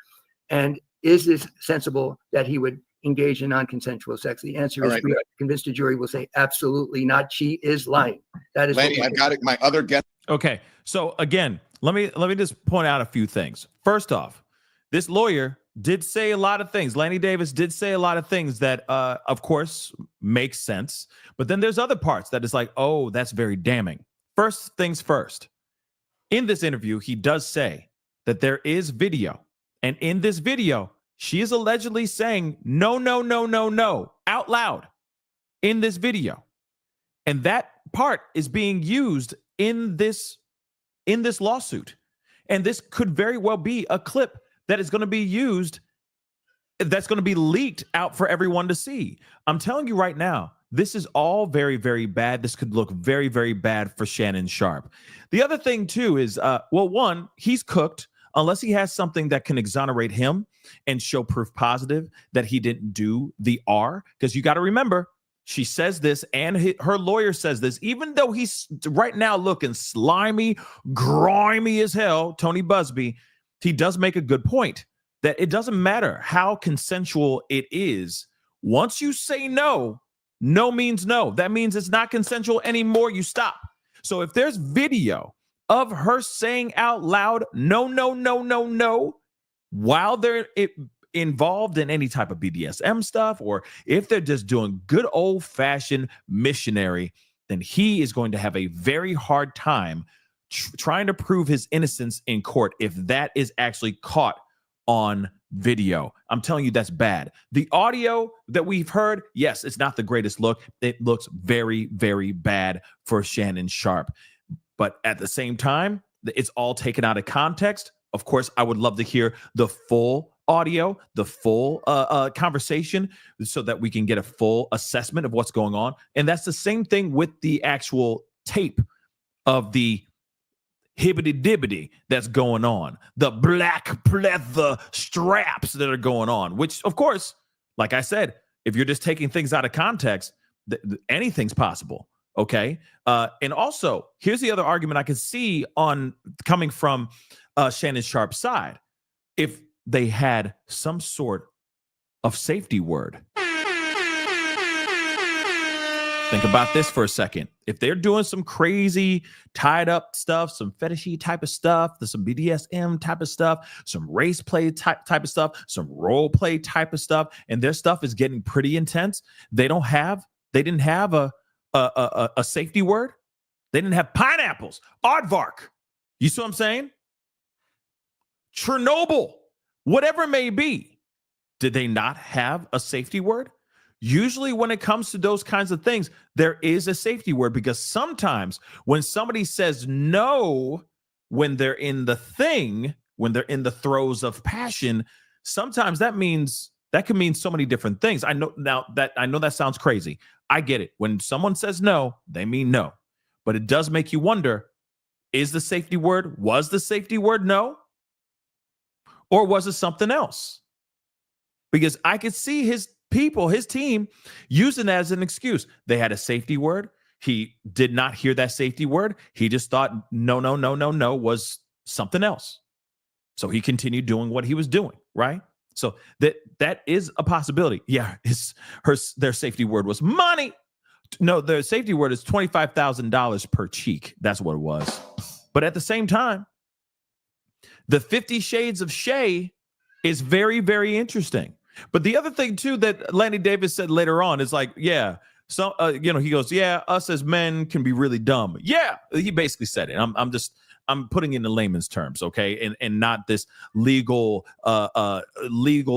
And is this sensible that he would engage in non-consensual sex? The answer is, we are convinced a jury will say absolutely not. She is lying. That is Lanny, I've got it. My other guest. Okay. So again, let me just point out a few things. First off, this lawyer did say a lot of things. Lanny Davis did say a lot of things that, of course, make sense. But then there's other parts that is like, oh, that's very damning. First things first. In this interview, he does say that there is video. And in this video, she is allegedly saying, no, no, no, no, no, out loud in this video. And that part is being used in this lawsuit. And this could very well be a clip that is going to be used, that's going to be leaked out for everyone to see. I'm telling you right now, this is all very, very bad. This could look very, very bad for Shannon Sharpe. The other thing, too, is, well, one, he's cooked unless he has something that can exonerate him and show proof positive that he didn't do the R. Because you got to remember, she says this and her lawyer says this, even though he's right now looking slimy, grimy as hell, Tony Busby, he does make a good point that it doesn't matter how consensual it is. Once you say no, no means no. That means it's not consensual anymore. You stop. So if there's video of her saying out loud, no, no, no, no, no, while they're involved in any type of BDSM stuff, or if they're just doing good old fashioned missionary, then he is going to have a very hard time trying to prove his innocence in court if that is actually caught on video. I'm telling you, that's bad. The audio that we've heard, yes, it's not the greatest look. It looks very, very bad for Shannon Sharpe. But at the same time, it's all taken out of context. Of course, I would love to hear the full audio, the full conversation, so that we can get a full assessment of what's going on. And that's the same thing with the actual tape of the hibbity-dibbity that's going on, the black pleather straps that are going on, which, of course, like I said, if you're just taking things out of context, anything's possible. Okay. And also, here's the other argument I can see on coming from Shannon Sharpe's side. If they had some sort of safety word. Think about this for a second. If they're doing some crazy tied up stuff, some fetishy type of stuff, there's some BDSM type of stuff, some race play type of stuff, some role play type of stuff, and their stuff is getting pretty intense, they didn't have a safety word. They didn't have pineapples, aardvark. You see what I'm saying? Chernobyl, whatever it may be. Did they not have a safety word? Usually when it comes to those kinds of things, there is a safety word, because sometimes when somebody says no, when they're in the thing, when they're in the throes of passion, sometimes that can mean so many different things. I know that sounds crazy. I get it. When someone says no, they mean no. But it does make you wonder, was the safety word no? Or was it something else? Because I could see his team using that as an excuse. They had a safety word. He did not hear that safety word. He just thought no was something else. So he continued doing what he was doing, right? So that is a possibility. Yeah, their safety word was money. No, their safety word is $25,000 per cheek. That's what it was. But at the same time, the 50 Shades of Shay is very, very interesting. But the other thing, too, that Lanny Davis said later on is like, yeah, so, he goes, yeah, us as men can be really dumb. Yeah, he basically said it. I'm putting it in the layman's terms, okay, and not this legal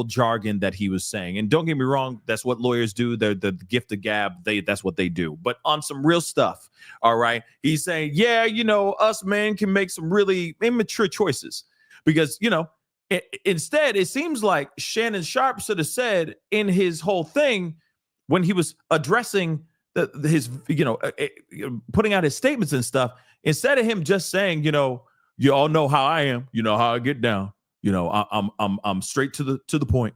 jargon that he was saying. And don't get me wrong, that's what lawyers do. They're the gift of gab. That's what they do. But on some real stuff, all right, he's saying, yeah, us men can make some really immature choices because, instead, it seems like Shannon Sharpe should have said in his whole thing when he was addressing his putting out his statements and stuff, instead of him just saying, you all know how I am, how I get down, I'm straight to the point,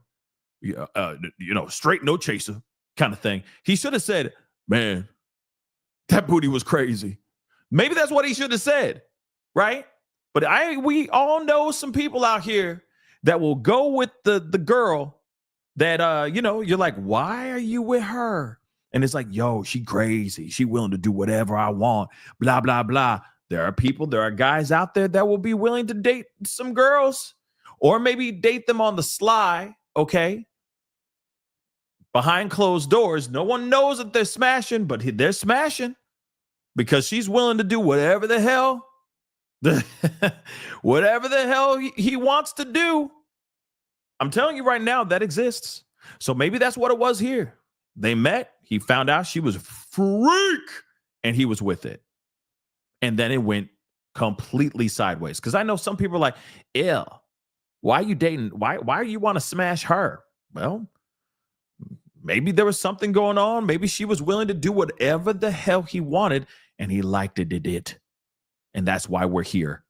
straight, no chaser kind of thing. He should have said, man, that booty was crazy. Maybe that's what he should have said, right? But we all know some people out here that will go with the girl that, you're like, why are you with her? And it's like, yo, she crazy. She willing to do whatever I want, blah, blah, blah. There are guys out there that will be willing to date some girls or maybe date them on the sly, okay? Behind closed doors, no one knows that they're smashing, but they're smashing because she's willing to do whatever the hell, whatever the hell he wants to do. I'm telling you right now, that exists. So maybe that's what it was here. They met, he found out she was a freak, and he was with it. And then it went completely sideways. Because I know some people are like, ew, why are you dating? Why do you want to smash her? Well, maybe there was something going on. Maybe she was willing to do whatever the hell he wanted, and he liked it. And that's why we're here.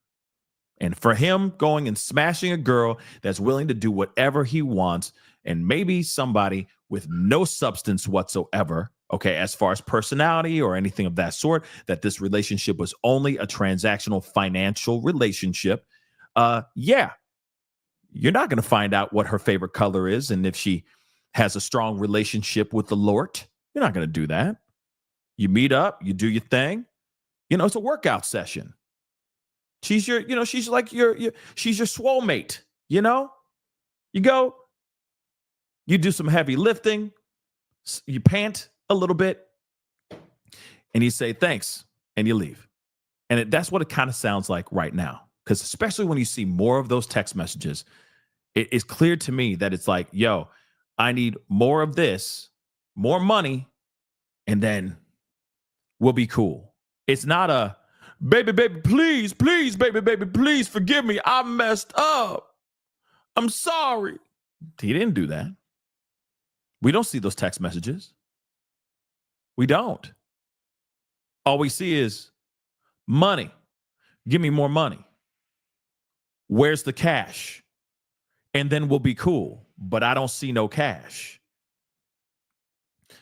And for him going and smashing a girl that's willing to do whatever he wants, and maybe somebody with no substance whatsoever, okay, as far as personality or anything of that sort, that this relationship was only a transactional financial relationship, yeah, you're not going to find out what her favorite color is and if she has a strong relationship with the Lord. You're not going to do that. You meet up, you do your thing. It's a workout session. She's your, she's like she's your swole mate, You go, you do some heavy lifting, you pant a little bit, and you say thanks, and you leave. And that's what it kind of sounds like right now. Because especially when you see more of those text messages, it's clear to me that it's like, yo, I need more of this, more money, and then we'll be cool. It's not a, baby, please, baby, please forgive me. I messed up. I'm sorry. He didn't do that. We don't see those text messages. We don't. All we see is money. Give me more money. Where's the cash? And then we'll be cool. But I don't see no cash.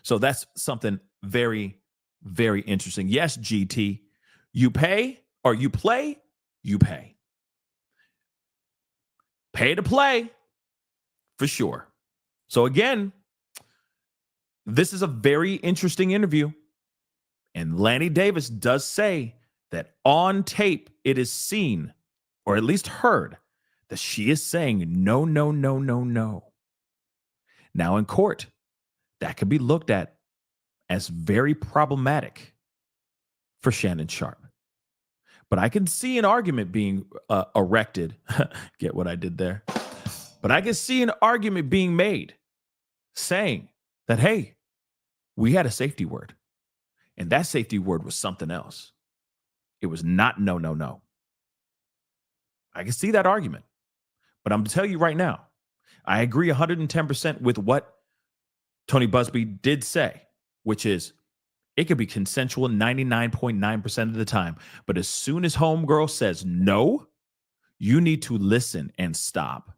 So that's something very, very interesting. Yes, GT, you pay or you play, you pay. Pay to play for sure. So again, this is a very interesting interview. And Lanny Davis does say that on tape, it is seen, or at least heard, that she is saying no, no, no, no, no. Now in court, that could be looked at as very problematic for Shannon Sharpe. But I can see an argument being erected. Get what I did there? But I can see an argument being made saying that, hey, we had a safety word. And that safety word was something else. It was not no, no, no. I can see that argument. But I'm going to tell you right now, I agree 110% with what Tony Busby did say, which is it could be consensual 99.9% of the time. But as soon as homegirl says no, you need to listen and stop.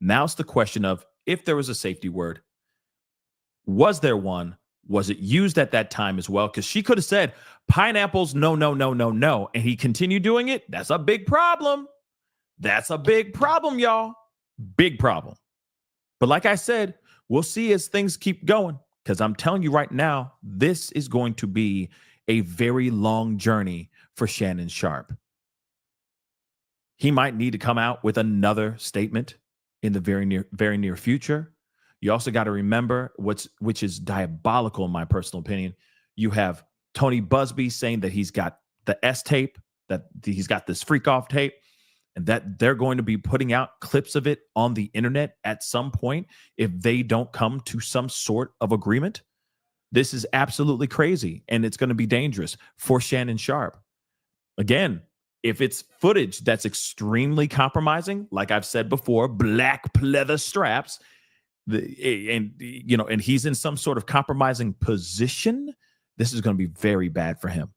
Now it's the question of if there was a safety word, was there one? Was it used at that time as well? Because she could have said pineapples, no, no, no, no, no. And he continued doing it. That's a big problem. That's a big problem, y'all. Big problem. But like I said, we'll see as things keep going. Because I'm telling you right now, this is going to be a very long journey for Shannon Sharpe. He might need to come out with another statement in the very near future. You also got to remember which is diabolical in my personal opinion. You have Tony Busby saying that he's got the S tape, that he's got this freak off tape, and that they're going to be putting out clips of it on the internet at some point if they don't come to some sort of agreement. This is absolutely crazy, and it's going to be dangerous for Shannon Sharpe. Again, if it's footage that's extremely compromising, like I've said before, black pleather straps, and he's in some sort of compromising position, this is going to be very bad for him.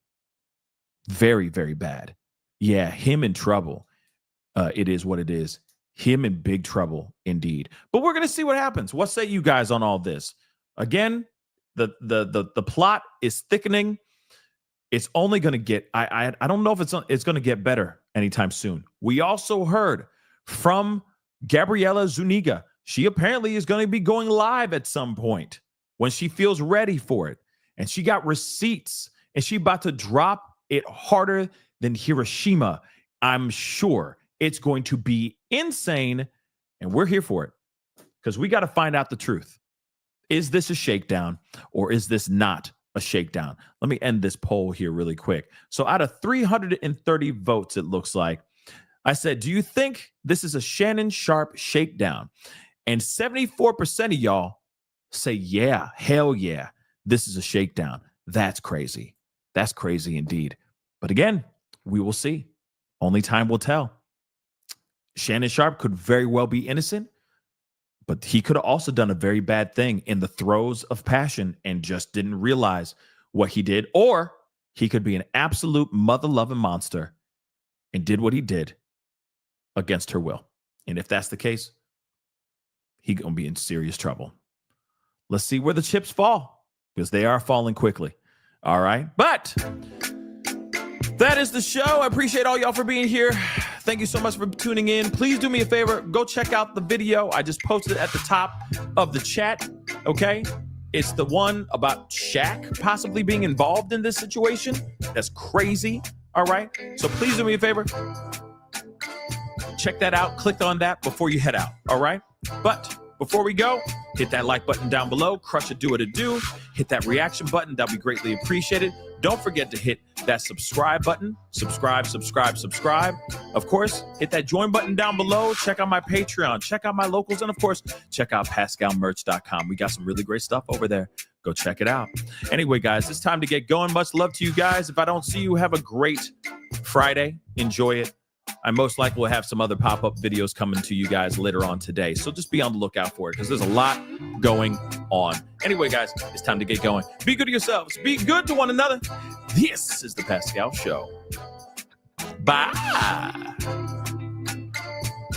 Very, very bad. Yeah, him in trouble. It is what it is. Him in big trouble indeed. But we're going to see what happens. What say you guys on all this? Again, the plot is thickening. It's only going to get, I don't know if it's going to get better anytime soon. We also heard from Gabriela Zuniga. She apparently is going to be going live at some point when she feels ready for it. And she got receipts and she about to drop it harder than Hiroshima, I'm sure. It's going to be insane, and we're here for it because we got to find out the truth. Is this a shakedown or is this not a shakedown? Let me end this poll here really quick. So out of 330 votes, it looks like, I said, do you think this is a Shannon Sharpe shakedown? And 74% of y'all say, yeah, hell yeah, this is a shakedown. That's crazy. That's crazy indeed. But again, we will see. Only time will tell. Shannon Sharpe could very well be innocent, but he could have also done a very bad thing in the throes of passion and just didn't realize what he did. Or he could be an absolute mother-loving monster and did what he did against her will. And if that's the case, he's going to be in serious trouble. Let's see where the chips fall, because they are falling quickly. All right. But that is the show. I appreciate all y'all for being here. Thank you so much for tuning in. Please do me a favor. Go check out the video. I just posted it at the top of the chat. Okay. It's the one about Shaq possibly being involved in this situation. That's crazy. All right. So please do me a favor. Check that out. Click on that before you head out. All right. But before we go, hit that like button down below. Crush it, do what it do. Hit that reaction button. That'll be greatly appreciated. Don't forget to hit that subscribe button. Subscribe. Of course, hit that join button down below. Check out my Patreon. Check out my locals. And of course, check out PascalMerch.com. We got some really great stuff over there. Go check it out. Anyway, guys, it's time to get going. Much love to you guys. If I don't see you, have a great Friday. Enjoy it. I most likely will have some other pop-up videos coming to you guys later on today. So just be on the lookout for it because there's a lot going on. Anyway, guys, it's time to get going. Be good to yourselves. Be good to one another. This is The Pascal Show. Bye.